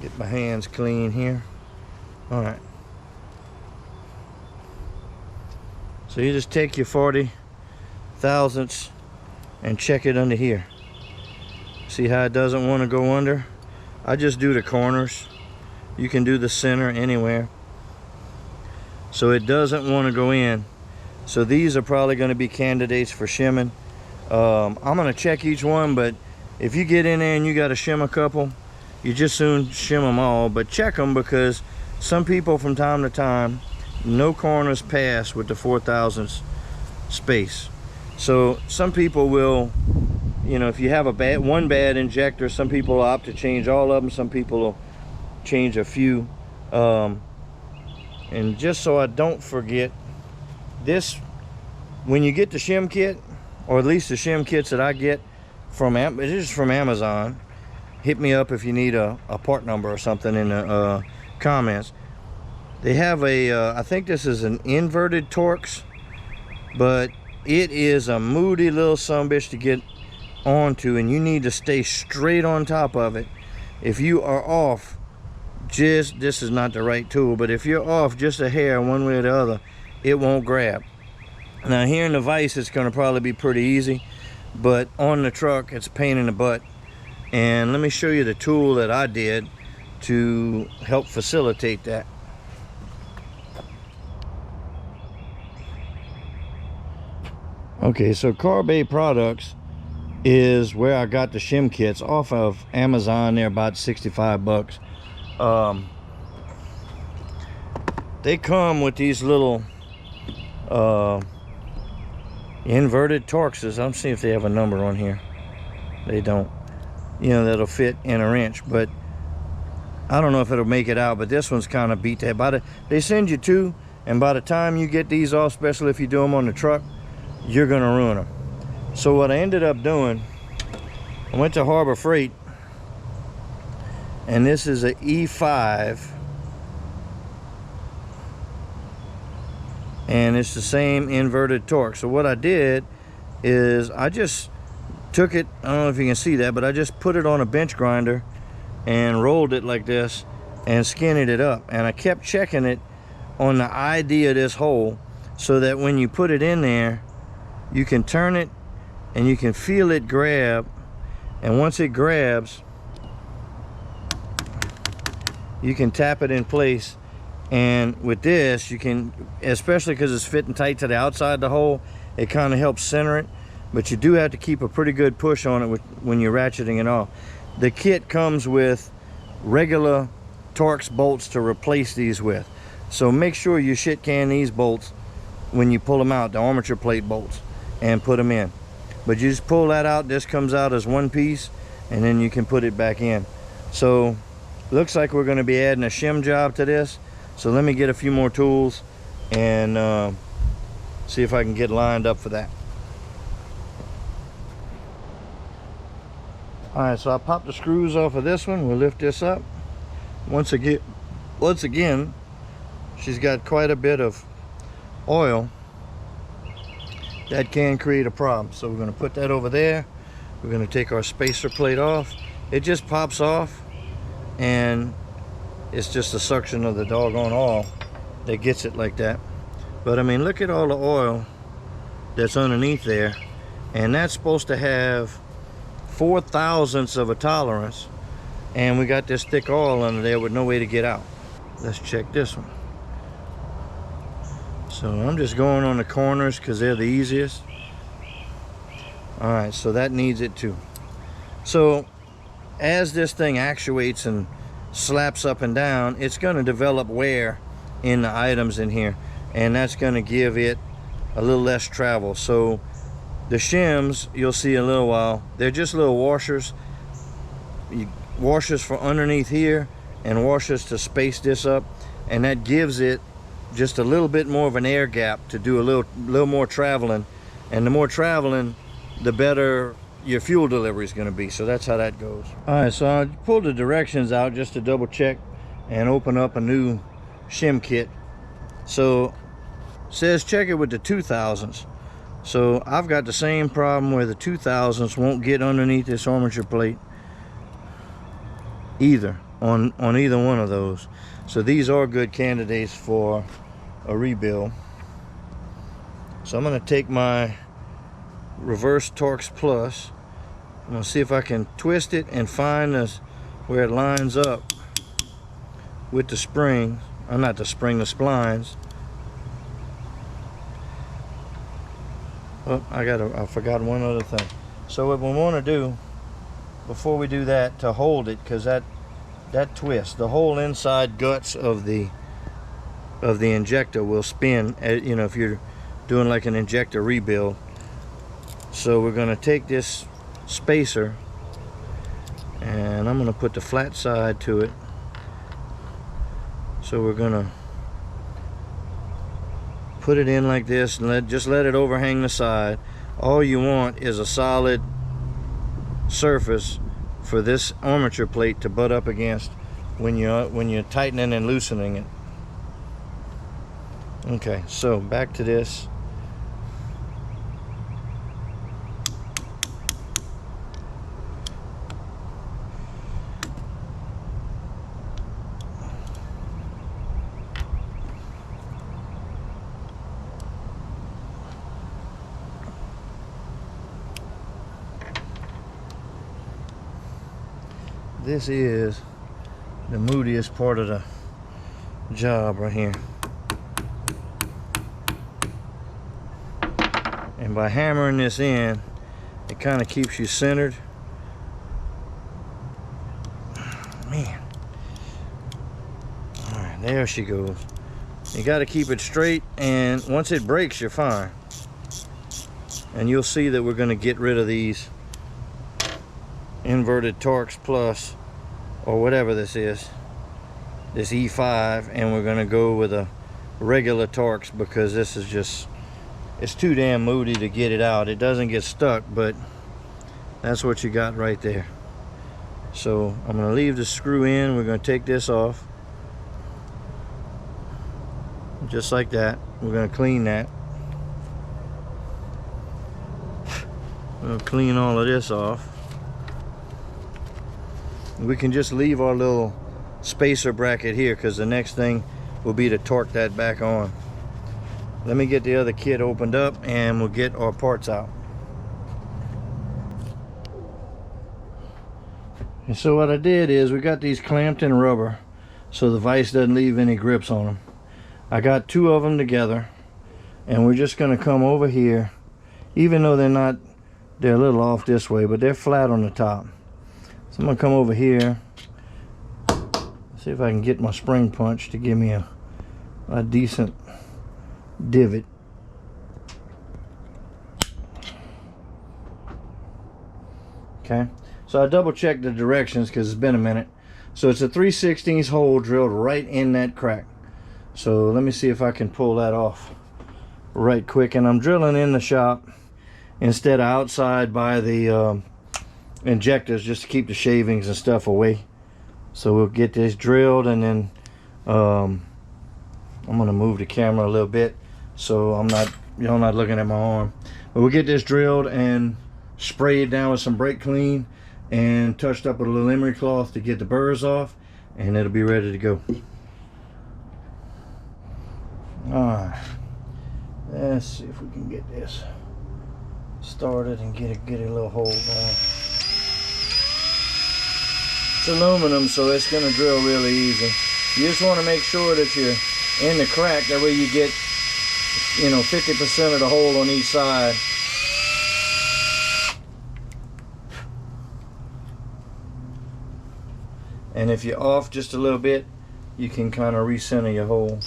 Get my hands clean here. All right. So you just take your 40 thousandths and check it under here. See how it doesn't want to go under? I just do the corners. You can do the center anywhere. So it doesn't want to go in. So these are probably going to be candidates for shimming. I'm going to check each one, but if you get in there and you got to shim a couple, you just soon shim them all. But check them, because some people from time to time, no corners pass with the 4/1000 space. So some people will, you know, if you have one bad injector, some people will opt to change all of them. Some people will change a few. And just so I don't forget, this, when you get the shim kit, or at least the shim kits that I get from, this is from Amazon. Hit me up if you need a part number or something in the comments. They have a, I think this is an inverted Torx, but it is a moody little sumbitch to get onto, and you need to stay straight on top of it. If you are off, this is not the right tool, but if you're off just a hair one way or the other, it won't grab. Now here in the vise, it's going to probably be pretty easy, but on the truck, it's a pain in the butt. And let me show you the tool that I did to help facilitate that. Okay, so Carbay Products is where I got the shim kits off of Amazon. They're about 65 bucks. They come with these little inverted Torxes. I'm seeing if they have a number on here. They don't. You know, that'll fit in a wrench, but I don't know if it'll make it out. But this one's kind of beat that. They send you two, and by the time you get these off, especially if you do them on the truck, you're gonna ruin them. So what I ended up doing, I went to Harbor Freight, and this is a E5, and it's the same inverted torque. So what I did is I just took it, I don't know if you can see that, but I just put it on a bench grinder and rolled it like this and skinned it up. And I kept checking it on the ID of this hole, so that when you put it in there, you can turn it and you can feel it grab. And once it grabs, you can tap it in place. And with this, you can, especially because it's fitting tight to the outside of the hole, it kind of helps center it. But you do have to keep a pretty good push on it when you're ratcheting it off. The kit comes with regular Torx bolts to replace these with. So make sure you shit can these bolts when you pull them out, the armature plate bolts, and put them in. But you just pull that out, this comes out as one piece, and then you can put it back in. So looks like we're going to be adding a shim job to this. So let me get a few more tools and see if I can get lined up for that. Alright, so I popped the screws off of this one. We'll lift this up. Once again, she's got quite a bit of oil. That can create a problem. So we're going to put that over there. We're going to take our spacer plate off. It just pops off, and it's just the suction of the doggone oil that gets it like that. But I mean, look at all the oil that's underneath there, and that's supposed to have 0.004 of a tolerance, and we got this thick oil under there with no way to get out. Let's check this one. So I'm just going on the corners because they're the easiest. Alright, so that needs it too. So as this thing actuates and slaps up and down, it's going to develop wear in the items in here, and that's going to give it a little less travel. So the shims, you'll see in a little while, they're just little washers. Washers for underneath here and washers to space this up, and that gives it just a little bit more of an air gap to do a little more traveling. And the more traveling, the better your fuel delivery is going to be. So that's how that goes. Alright, so I pulled the directions out just to double check and open up a new shim kit. So it says check it with the 2000s. So I've got the same problem where the 2000s won't get underneath this armature plate either, on either one of those. So these are good candidates for a rebuild. So I'm going to take my reverse Torx Plus. I'm going to see if I can twist it and find this where it lines up with the spring. Not the spring, the splines. Oh, I forgot one other thing. So what we want to do before we do that, to hold it, because that twist, the whole inside guts of the injector will spin, you know, if you're doing like an injector rebuild. So we're going to take this spacer, and I'm going to put the flat side to it. So we're going to put it in like this and just let it overhang the side. All you want is a solid surface for this armature plate to butt up against when you're tightening and loosening it. Okay, so back to this. this is the moodiest part of the job right here. And by hammering this in, it kind of keeps you centered. Man. All right, there she goes. You got to keep it straight, and once it breaks, you're fine. And you'll see that we're going to get rid of these inverted Torx Plus, or whatever this is, this E5, and we're going to go with a regular Torx, because this is just, it's too damn moody to get it out. It doesn't get stuck, but that's what you got right there. So I'm going to leave the screw in. We're going to take this off just like that. We're going to clean that. We'll clean all of this off. We can just leave our little spacer bracket here, because the next thing will be to torque that back on. Let me get the other kit opened up and we'll get our parts out. And so what I did is, we got these clamped in rubber so the vise doesn't leave any grips on them. I got two of them together, and we're just going to come over here, even though they're a little off this way, but they're flat on the top. So I'm going to come over here, see if I can get my spring punch to give me a decent divot. Okay, so I double checked the directions because it's been a minute. So it's a 3/16 hole drilled right in that crack. So let me see if I can pull that off right quick. And I'm drilling in the shop instead of outside by the injectors, just to keep the shavings and stuff away. So we'll get this drilled, and then I'm gonna move the camera a little bit so I'm not, you're not looking at my arm. But we'll get this drilled and sprayed down with some brake clean and touched up with a little emery cloth to get the burrs off, and it'll be ready to go. Alright, let's see if we can get this started and get a little hole going. It's aluminum, so it's going to drill really easy. You just want to make sure that you're in the crack, that way you get, 50% of the hole on each side. And if you're off just a little bit, you can kind of recenter your hole.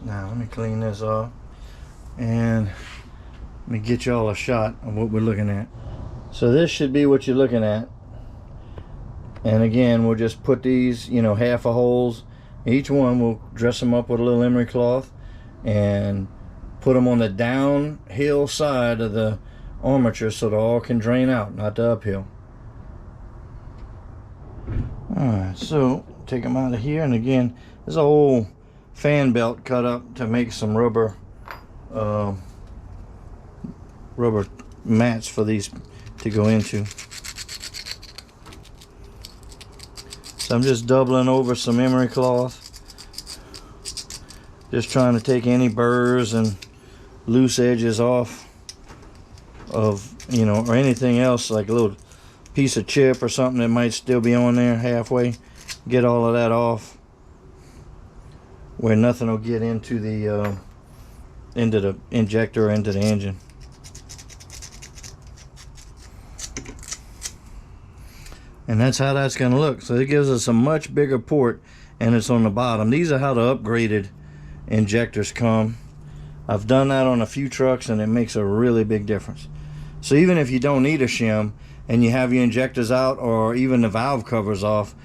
Now let me clean this off and let me get y'all a shot of what we're looking at. So this should be what you're looking at. And again, we'll just put these, half a holes. Each one, we'll dress them up with a little emery cloth and put them on the downhill side of the armature so they all can drain out, not the uphill. Alright, so take them out of here, and again, there's a whole fan belt cut up to make some rubber mats for these to go into. So I'm just doubling over some emery cloth, just trying to take any burrs and loose edges off of, or anything else, like a little piece of chip or something that might still be on there halfway. Get all of that off, where nothing will get into the injector or into the engine. And that's how that's going to look. So it gives us a much bigger port, and it's on the bottom. These are how the upgraded injectors come. I've done that on a few trucks, and it makes a really big difference. So even if you don't need a shim and you have your injectors out, or even the valve covers off,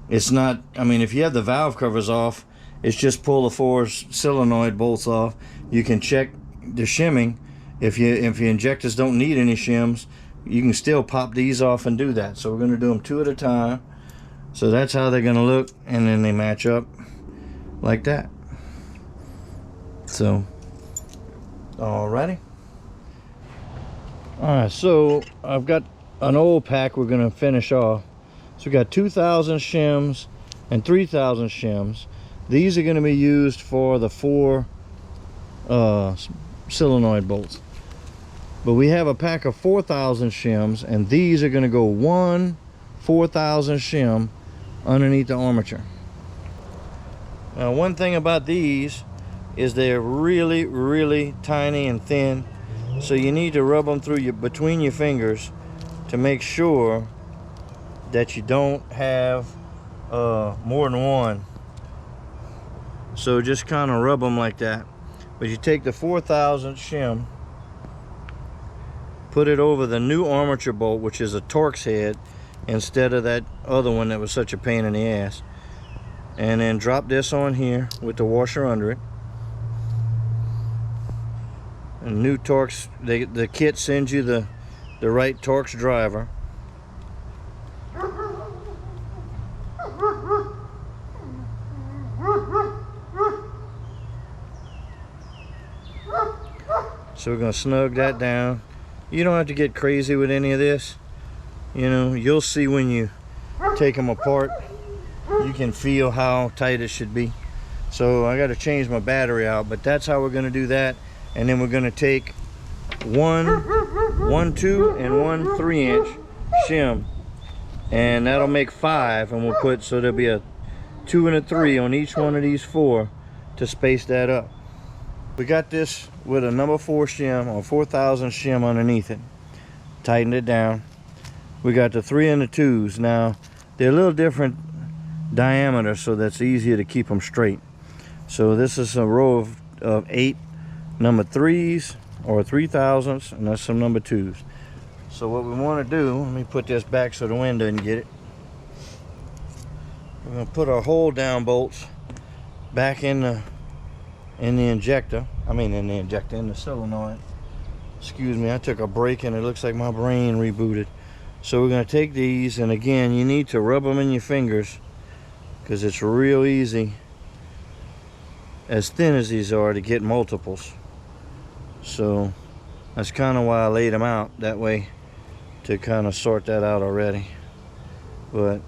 it's not, if you have the valve covers off, it's just pull the 4 solenoid bolts off. You can check the shimming. If your injectors don't need any shims, you can still pop these off and do that. So we're going to do them 2 at a time. So that's how they're gonna look, and then they match up like that. So, alrighty. Alright, so I've got an old pack we're gonna finish off. So we got 2,000 shims and 3,000 shims. These are gonna be used for the 4 solenoid bolts. But we have a pack of 4,000 shims, and these are gonna go 1 4,000 shim underneath the armature. Now, one thing about these is they're really tiny and thin, so you need to rub them through between your fingers to make sure that you don't have more than one. So just kind of rub them like that. But you take the 4,000 shim, put it over the new armature bolt, which is a Torx head instead of that other one that was such a pain in the ass, and then drop this on here with the washer under it. And new Torx, the kit sends you the right Torx driver. So we're going to snug that down. You don't have to get crazy with any of this. You know, you'll see when you take them apart, you can feel how tight it should be. So I got to change my battery out, but that's how we're going to do that. And then we're going to take one 2 and one 3-inch shim, and that'll make 5, and we'll put, so there'll be a 2 and a 3 on each one of these 4 to space that up. We got this with a number 4 shim or 4,000 shim underneath it. Tightened it down. We got the 3 and the 2s. Now they're a little different diameter, so that's easier to keep them straight. So this is a row of 8 number 3s or 3,000s, and that's some number 2s. So what we want to do, let me put this back so the wind doesn't get it. We're going to put our hold down bolts back in the injector. In the solenoid. Excuse me, I took a break and it looks like my brain rebooted. So we're going to take these, and again, you need to rub them in your fingers because it's real easy, as thin as these are, to get multiples. So that's kind of why I laid them out that way, to kind of sort that out already. But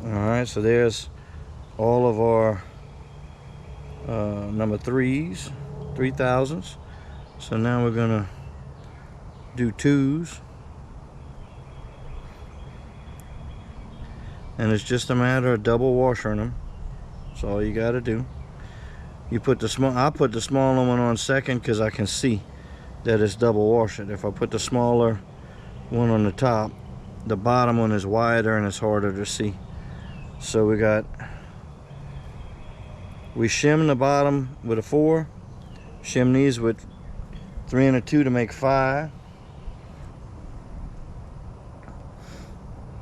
alright, so there's all of our number 3s, 3,000s. So now we're gonna do 2s, and it's just a matter of double washing them. That's all you got to do. You put the small, I put the smaller one on second because I can see that it's double washed. If I put the smaller one on the top, the bottom one is wider and it's harder to see. So we shim the bottom with a 4, shim these with 3 and a 2 to make 5.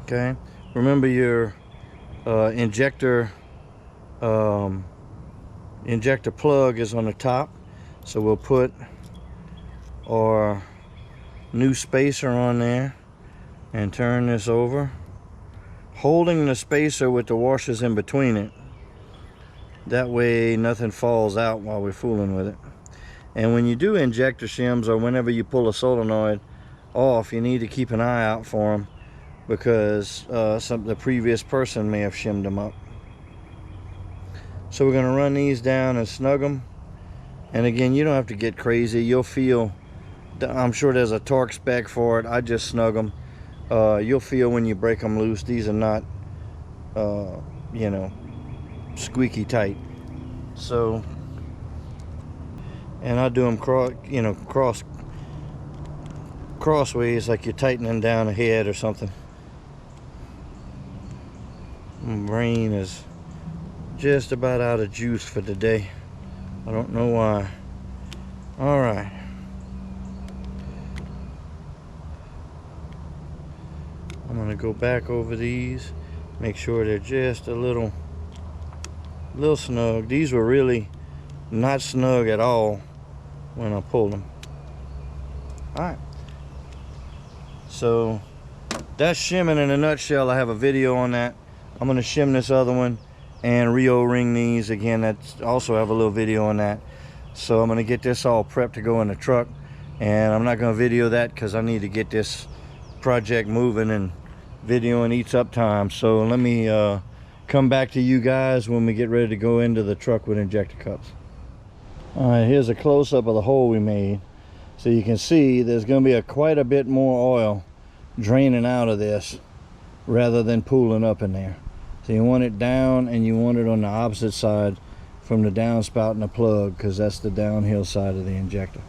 Okay, remember your injector plug is on the top, so we'll put our new spacer on there and turn this over, holding the spacer with the washers in between it. That way nothing falls out while we're fooling with it. And when you do injector shims, or whenever you pull a solenoid off, you need to keep an eye out for them, because the previous person may have shimmed them up. So we're going to run these down and snug them. And again, you don't have to get crazy. You'll feel, I'm sure there's a Torx spec for it. I just snug them. You'll feel when you break them loose. These are not, you know, squeaky tight. So, and I do them crossways, like you're tightening down a head or something. My brain is just about out of juice for today. I don't know why. All right. I'm gonna go back over these, make sure they're just a little snug. These were really not snug at all when I pulled them. All right. So that's shimming in a nutshell. I have a video on that. I'm going to shim this other one and re-O-ring these. Again, that's also have a little video on that. So I'm going to get this all prepped to go in the truck, and I'm not going to video that because I need to get this project moving, and videoing eats up time. So let me come back to you guys when we get ready to go into the truck with injector cups. All right, here's a close-up of the hole we made. So you can see there's going to be quite a bit more oil draining out of this rather than pooling up in there. So you want it down, and you want it on the opposite side from the downspout and the plug, because that's the downhill side of the injector.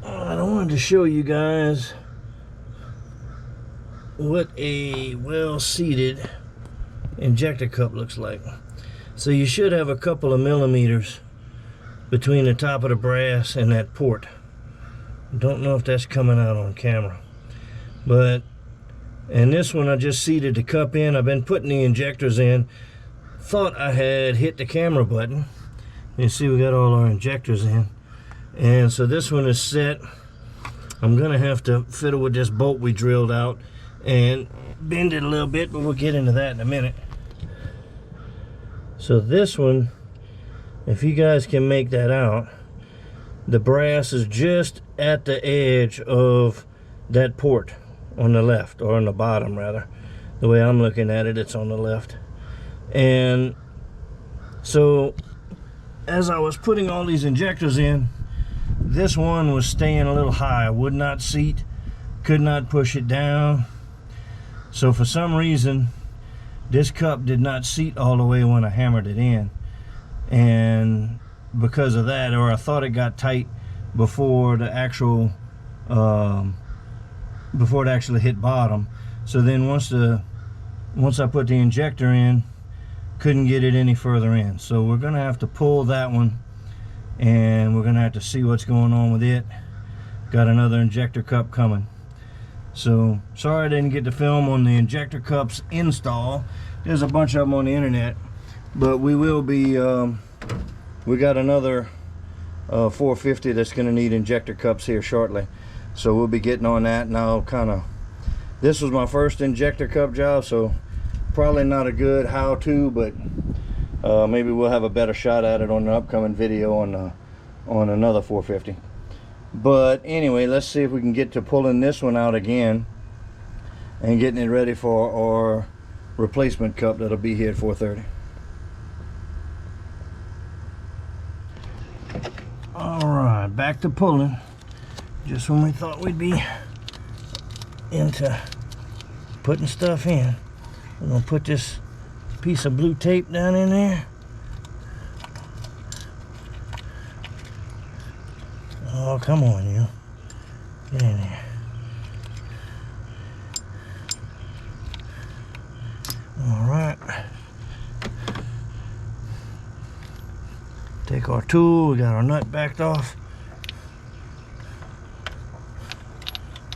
I wanted to show you guys what a well-seated injector cup looks like. So you should have a couple of millimeters between the top of the brass and that port. Don't know if that's coming out on camera, but and this one I just seated the cup in. I've been putting the injectors in. Thought I had hit the camera button. You see we got all our injectors in, and so this one is set. I'm gonna have to fiddle with this bolt we drilled out and bend it a little bit, but we'll get into that in a minute. So this one, if you guys can make that out, the brass is just at the edge of that port on the left, or on the bottom rather. The way I'm looking at it, it's on the left. And so as I was putting all these injectors in, this one was staying a little high, would not seat, could not push it down. So for some reason this cup did not seat all the way when I hammered it in, and because of that, or I thought it got tight before the actual before it actually hit bottom. So then once I put the injector in, couldn't get it any further in. So we're gonna have to pull that one, and we're gonna have to see what's going on with it. Got another injector cup coming. So sorry I didn't get to film on the injector cups install. There's a bunch of them on the internet, but we will be we got another 450 that's going to need injector cups here shortly, so we'll be getting on that. And I'll this was my first injector cup job, so probably not a good how-to, but maybe we'll have a better shot at it on an upcoming video on another 450. But anyway, let's see if we can get to pulling this one out again and getting it ready for our replacement cup that'll be here at 4:30. Alright, back to pulling. Just when we thought we'd be into putting stuff in, we're going to put this piece of blue tape down in there. Oh, come on, you. Get in there. Alright. Take our tool, we got our nut backed off.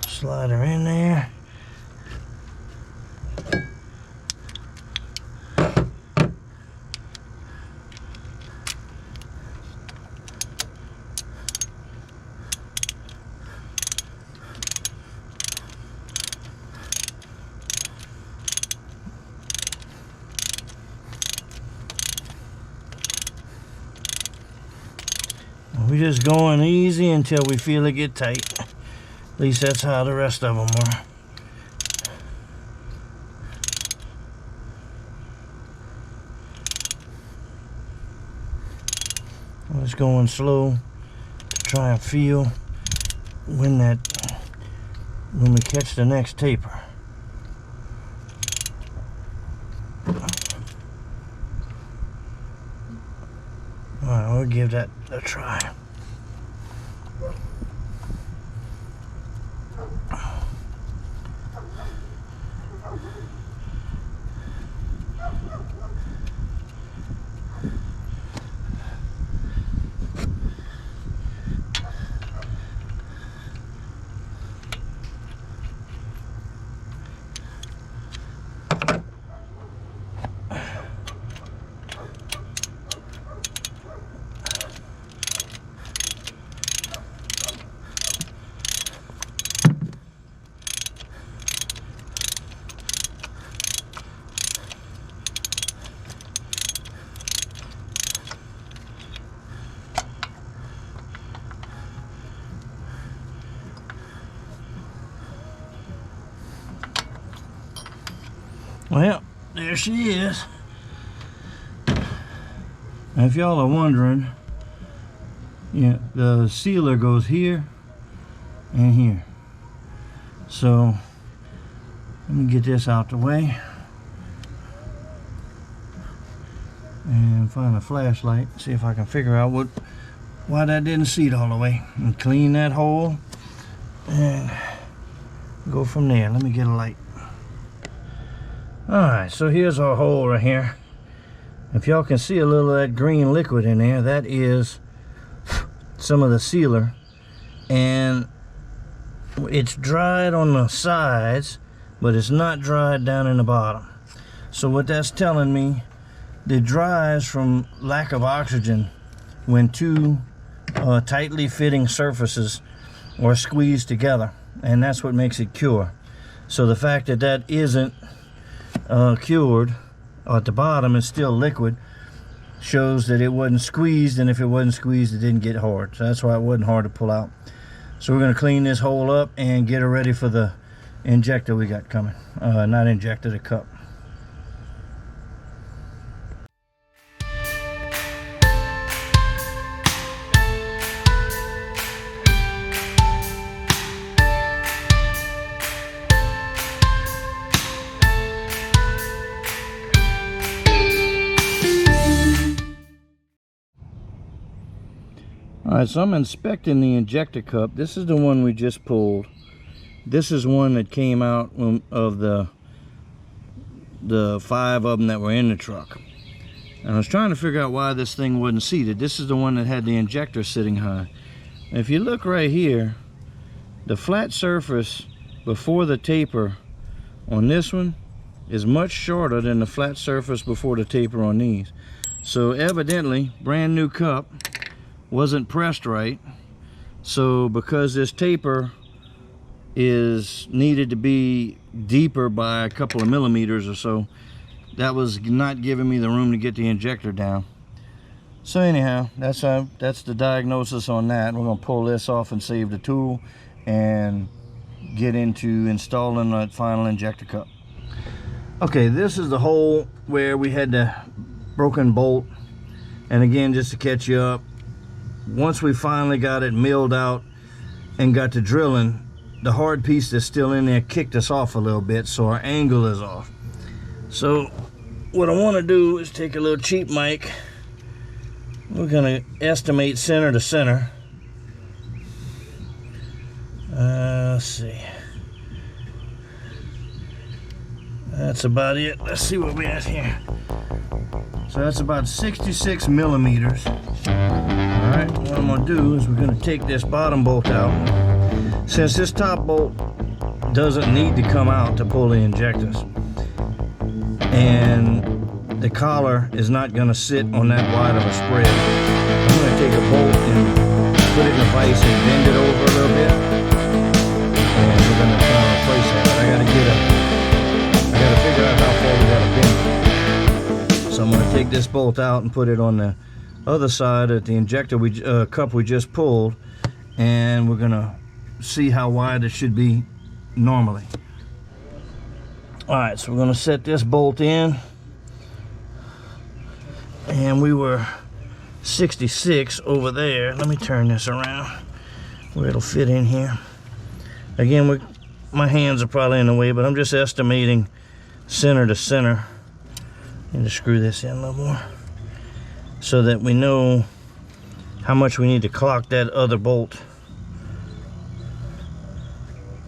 Slide her in there. We're just going easy until we feel it get tight. At least that's how the rest of them are. I'm just going slow to try and feel when we catch the next taper. Alright, we'll give that a try. Well, there she is. And if y'all are wondering, yeah, the sealer goes here and here. So let me get this out the way and find a flashlight, see if I can figure out why that didn't seat all the way, and clean that hole and go from there. Let me get a light. Alright, so here's our hole right here. If y'all can see a little of that green liquid in there, that is some of the sealer, and it's dried on the sides, but it's not dried down in the bottom. So what that's telling me, it dries from lack of oxygen when two tightly fitting surfaces are squeezed together, and that's what makes it cure. So the fact that that isn't cured at the bottom, is still liquid, shows that it wasn't squeezed, and if it wasn't squeezed, it didn't get hard. So that's why it wasn't hard to pull out. So we're going to clean this hole up and get it ready for the injector we got coming. Not injector, the cup. Alright, so I'm inspecting the injector cup. This is the one we just pulled. This is one that came out of the 5 of them that were in the truck. And I was trying to figure out why this thing wasn't seated. This is the one that had the injector sitting high. And if you look right here, the flat surface before the taper on this one is much shorter than the flat surface before the taper on these. So evidently, brand new cup, wasn't pressed right. So because this taper is needed to be deeper by a couple of millimeters or so, that was not giving me the room to get the injector down. So anyhow, that's the diagnosis on that. We're going to pull this off and save the tool and get into installing that final injector cup. Okay, this is the hole where we had the broken bolt. And again, just to catch you up, once we finally got it milled out and got to drilling, the hard piece that's still in there kicked us off a little bit, so our angle is off. So what I want to do is take a little cheap mic. We're going to estimate center to center. Let's see. That's about it. Let's see what we have here. So that's about 66 millimeters. Alright, what I'm going to do is we're going to take this bottom bolt out. Since this top bolt doesn't need to come out to pull the injectors, and the collar is not going to sit on that wide of a spread, I'm going to take a bolt and put it in a vise and bend it over a little bit, and we're going to try to replace that. But I got to figure out how far we got to bend it. So I'm going to take this bolt out and put it on the other side at the injector cup we just pulled, and we're going to see how wide it should be normally. Alright, so we're going to set this bolt in, and we were 66 over there. Let me turn this around where it'll fit in here. Again, my hands are probably in the way, but I'm just estimating center to center. And to screw this in a little more so that we know how much we need to clock that other bolt.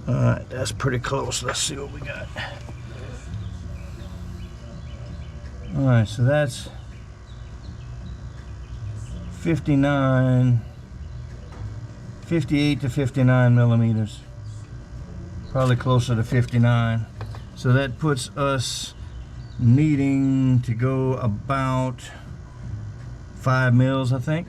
Alright, that's pretty close. Let's see what we got. Alright, so that's 58 to 59 millimeters. Probably closer to 59. So that puts us needing to go about 5 mils, I think.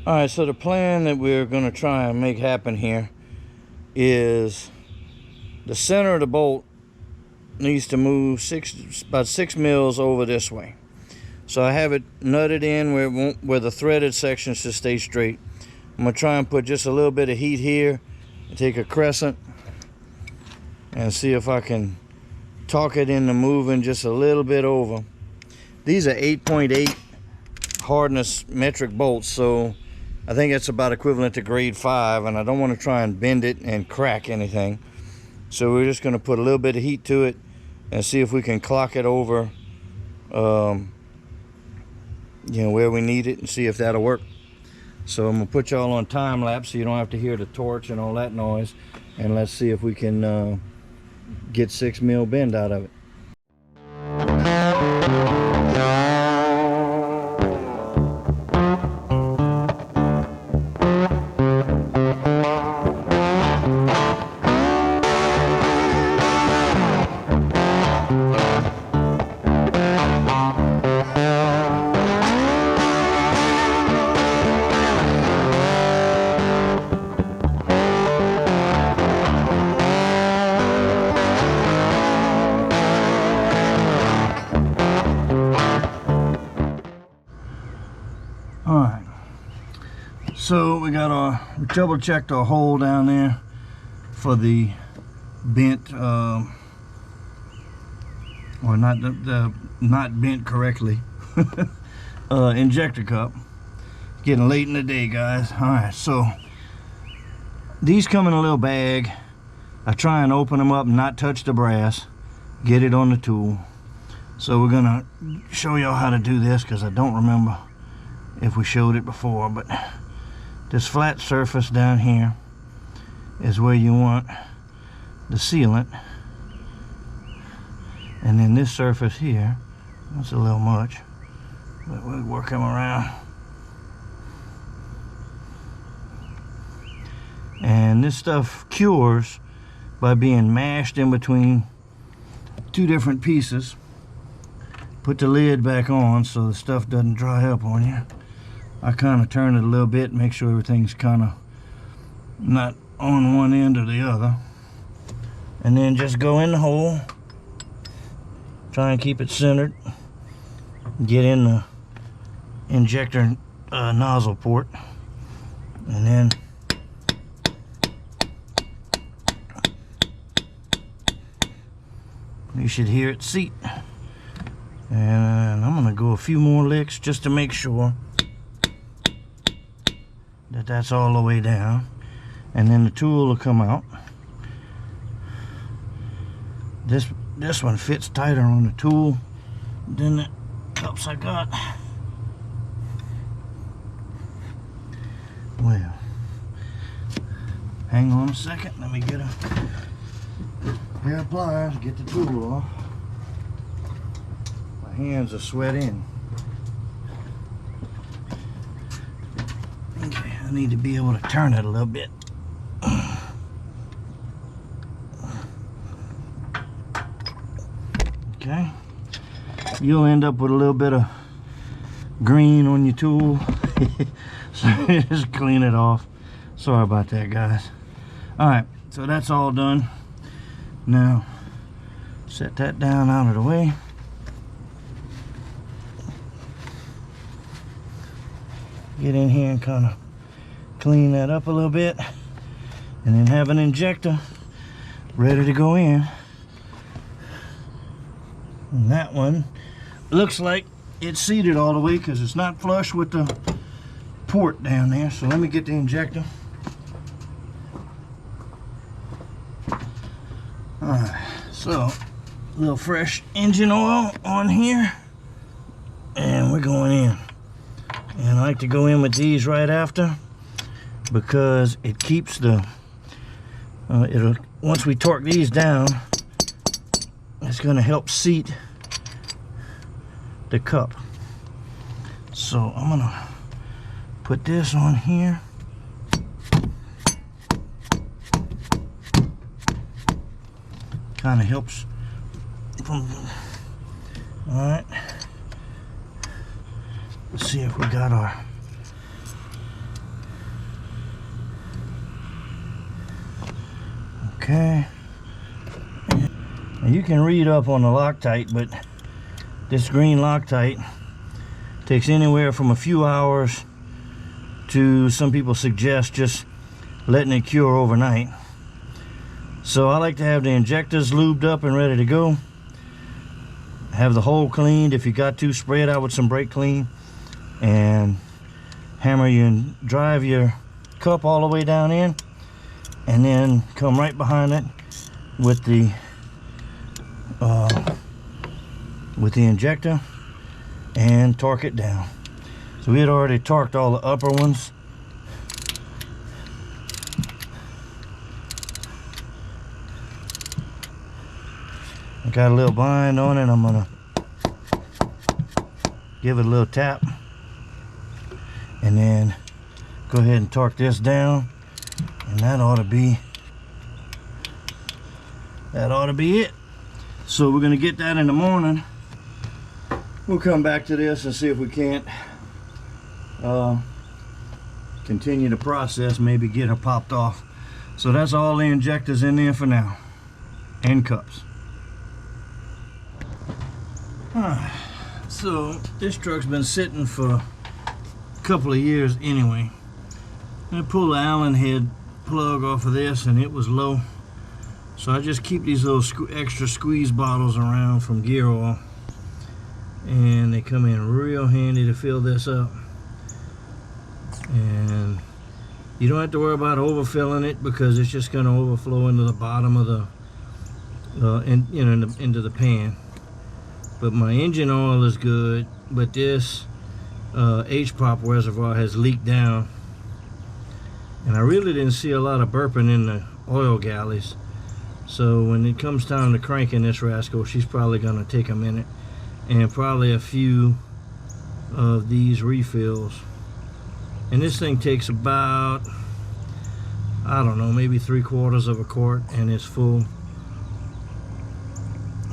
Alright, so the plan that we're going to try and make happen here is the center of the bolt needs to move about 6 mils over this way. So I have it nutted in where the threaded section should stay straight. I'm going to try and put just a little bit of heat here and take a crescent and see if I can talk it into moving just a little bit over. These are 8.8 hardness metric bolts, so I think it's about equivalent to grade 5, and I don't want to try and bend it and crack anything. So we're just going to put a little bit of heat to it and see if we can clock it over, you know, where we need it, and see if that'll work. So I'm going to put y'all on time lapse so you don't have to hear the torch and all that noise, and let's see if we can get 6 mil bend out of it. Alright, so we double checked our hole down there for the bent, or not bent correctly, injector cup. Getting late in the day, guys. Alright, so these come in a little bag. I try and open them up and not touch the brass, get it on the tool. So we're gonna show y'all how to do this, because I don't remember if we showed it before, but this flat surface down here is where you want the sealant, and then this surface here, that's a little much, but we'll work them around. And this stuff cures by being mashed in between 2 different pieces. Put the lid back on so the stuff doesn't dry up on you. I kind of turn it a little bit, make sure everything's kind of not on one end or the other. And then just go in the hole. Try and keep it centered. Get in the injector nozzle port. And then you should hear it seat. And I'm going to go a few more licks just to make sure that that's all the way down, and then the tool will come out. This one fits tighter on the tool than the cups I got. Well, hang on a second, let me get a pair of pliers, get the tool off. My hands are sweating. Okay, I need to be able to turn it a little bit. Okay, you'll end up with a little bit of green on your tool. So just clean it off. Sorry about that, guys. Alright, so that's all done. Now set that down out of the way. Get in here and kind of clean that up a little bit, and then have an injector ready to go in. And that one looks like it's seated all the way because it's not flush with the port down there. So let me get the injector. Alright, so a little fresh engine oil on here, and we're going in. And I like to go in with these right after, because it keeps the once we torque these down, it's going to help seat the cup. So I'm going to put this on here. Kind of helps from, all right. Let's see if we got our okay. Now you can read up on the Loctite, but this green Loctite takes anywhere from a few hours to, some people suggest, just letting it cure overnight. So I like to have the injectors lubed up and ready to go. Have the hole cleaned. If you got to, spray it out with some brake clean and hammer and drive your cup all the way down in, and then come right behind it with the injector and torque it down. So we had already torqued all the upper ones. I got a little bind on it. I'm gonna give it a little tap and then go ahead and torque this down, and that ought to be it. So we're gonna get that in the morning. We'll come back to this and see if we can't continue the process, maybe get her popped off. So that's all the injectors in there for now, and cups. Alright, so this truck's been sitting for a couple of years anyway. I pulled the Allen head plug off of this and it was low, so I just keep these little extra squeeze bottles around from gear oil, and they come in real handy to fill this up. And you don't have to worry about overfilling it because it's just going to overflow into the bottom of the into the pan. But my engine oil is good, but this H-pop reservoir has leaked down, and I really didn't see a lot of burping in the oil galleys. So when it comes time to cranking this rascal, she's probably going to take a minute and probably a few of these refills. And this thing takes about, I don't know, maybe 3/4 of a quart, and it's full.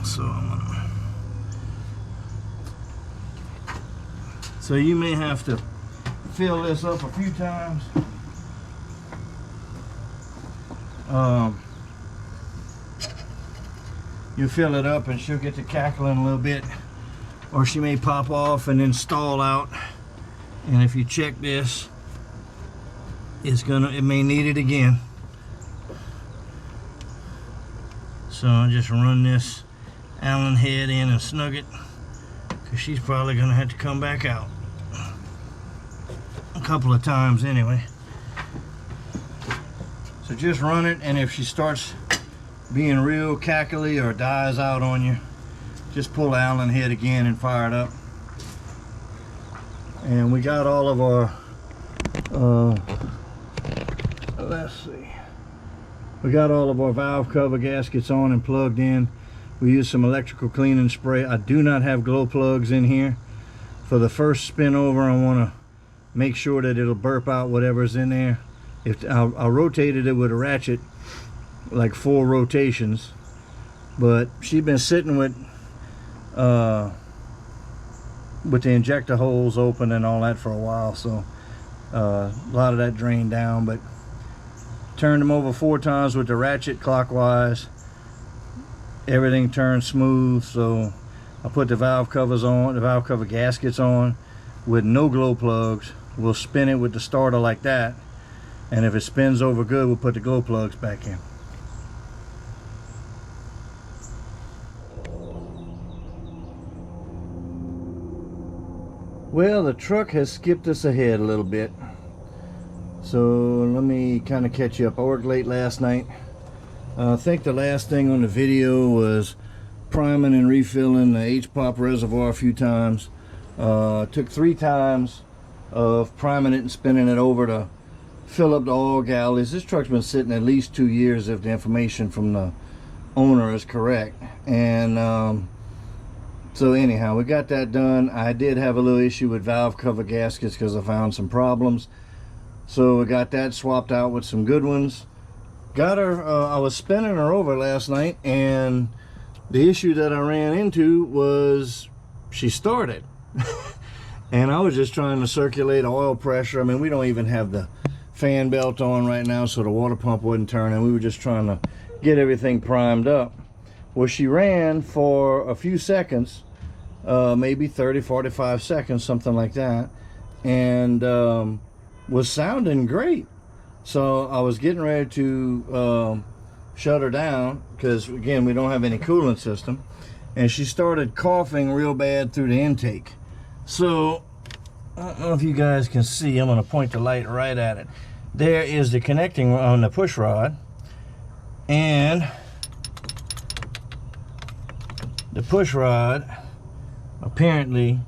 So I'm gonna, so you may have to fill this up a few times. You fill it up and she'll get to cackling a little bit, or she may pop off and then stall out. And if you check this, it may need it again. So I'll just run this Allen head in and snug it, because she's probably gonna have to come back out a couple of times anyway. So just run it, and if she starts being real cackly or dies out on you, just pull the Allen head again and fire it up. And we got all of our let's see, we got all of our valve cover gaskets on and plugged in. We use some electrical cleaning spray. I do not have glow plugs in here. For the first spin over, I want to make sure that it'll burp out whatever's in there. If I rotated it with a ratchet, like 4 rotations, but she's been sitting with the injector holes open and all that for a while, so a lot of that drained down. But turned them over 4 times with the ratchet clockwise. Everything turned smooth, so I put the valve covers on, the valve cover gaskets on with no glow plugs. We'll spin it with the starter like that, and if it spins over good, we'll put the glow plugs back in. Well, the truck has skipped us ahead a little bit, so let me kind of catch you up. I worked late last night. I think the last thing on the video was priming and refilling the H-pop reservoir a few times. Took 3 times of priming it and spinning it over to fill up the oil galleys. This truck's been sitting at least 2 years if the information from the owner is correct. And so anyhow, we got that done. I did have a little issue with valve cover gaskets because I found some problems. So we got that swapped out with some good ones. Got her, I was spinning her over last night, and the issue that I ran into was she started. And I was just trying to circulate oil pressure. I mean, we don't even have the fan belt on right now, so the water pump wouldn't turn, and we were just trying to get everything primed up. Well, she ran for a few seconds, maybe 30, 45 seconds, something like that, and was sounding great. So I was getting ready to shut her down because, again, we don't have any coolant system. And she started coughing real bad through the intake. So, I don't know if you guys can see. I'm going to point the light right at it. There is the connecting on the push rod. And the push rod apparently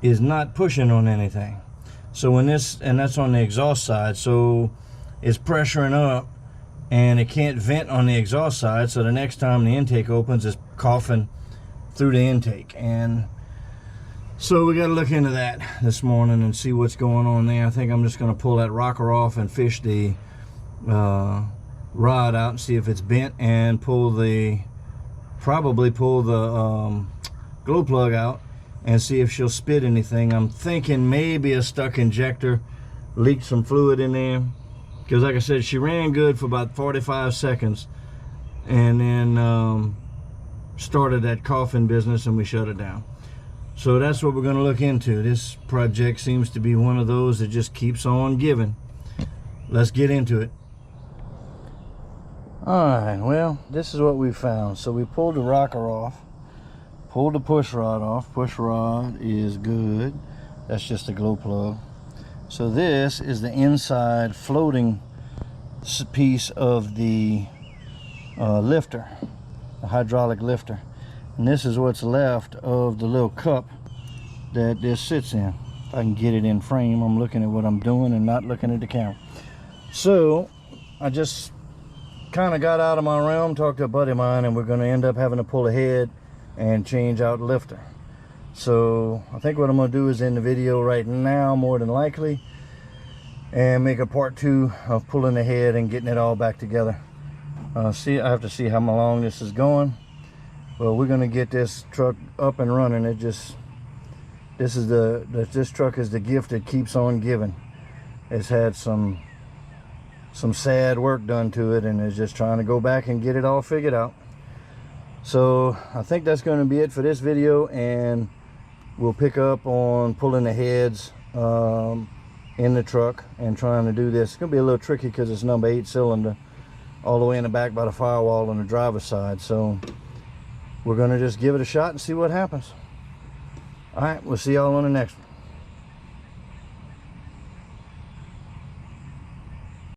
is not pushing on anything. So when this, and that's on the exhaust side, so it's pressuring up and it can't vent on the exhaust side, so the next time the intake opens it's coughing through the intake. And so we got to look into that this morning and see what's going on there. I think I'm just going to pull that rocker off and fish the rod out and see if it's bent, and probably pull the glow plug out and see if she'll spit anything. I'm thinking maybe a stuck injector leaked some fluid in there, because like I said, she ran good for about 45 seconds and then started that coughing business and we shut it down. So that's what we're going to look into. This project seems to be one of those that just keeps on giving. Let's get into it. Alright, well, this is what we found. So we pulled the rocker off, pulled the push rod off. Push rod is good. That's just a glow plug. So this is the inside floating piece of the lifter, the hydraulic lifter. And this is what's left of the little cup that this sits in. If I can get it in frame, I'm looking at what I'm doing and not looking at the camera. So I just kind of got out of my realm, talked to a buddy of mine, and we're going to end up having to pull ahead and change out the lifter. So I think what I'm going to do is end the video right now, more than likely, and make a part 2 of pulling the head and getting it all back together. I have to see how long this is going. Well, we're going to get this truck up and running. This truck is the gift that keeps on giving. It's had some sad work done to it, and is just trying to go back and get it all figured out. So I think that's going to be it for this video, and we'll pick up on pulling the heads in the truck and trying to do this. It's going to be a little tricky because it's number 8 cylinder all the way in the back by the firewall on the driver's side. So we're going to just give it a shot and see what happens. All right, we'll see y'all on the next one.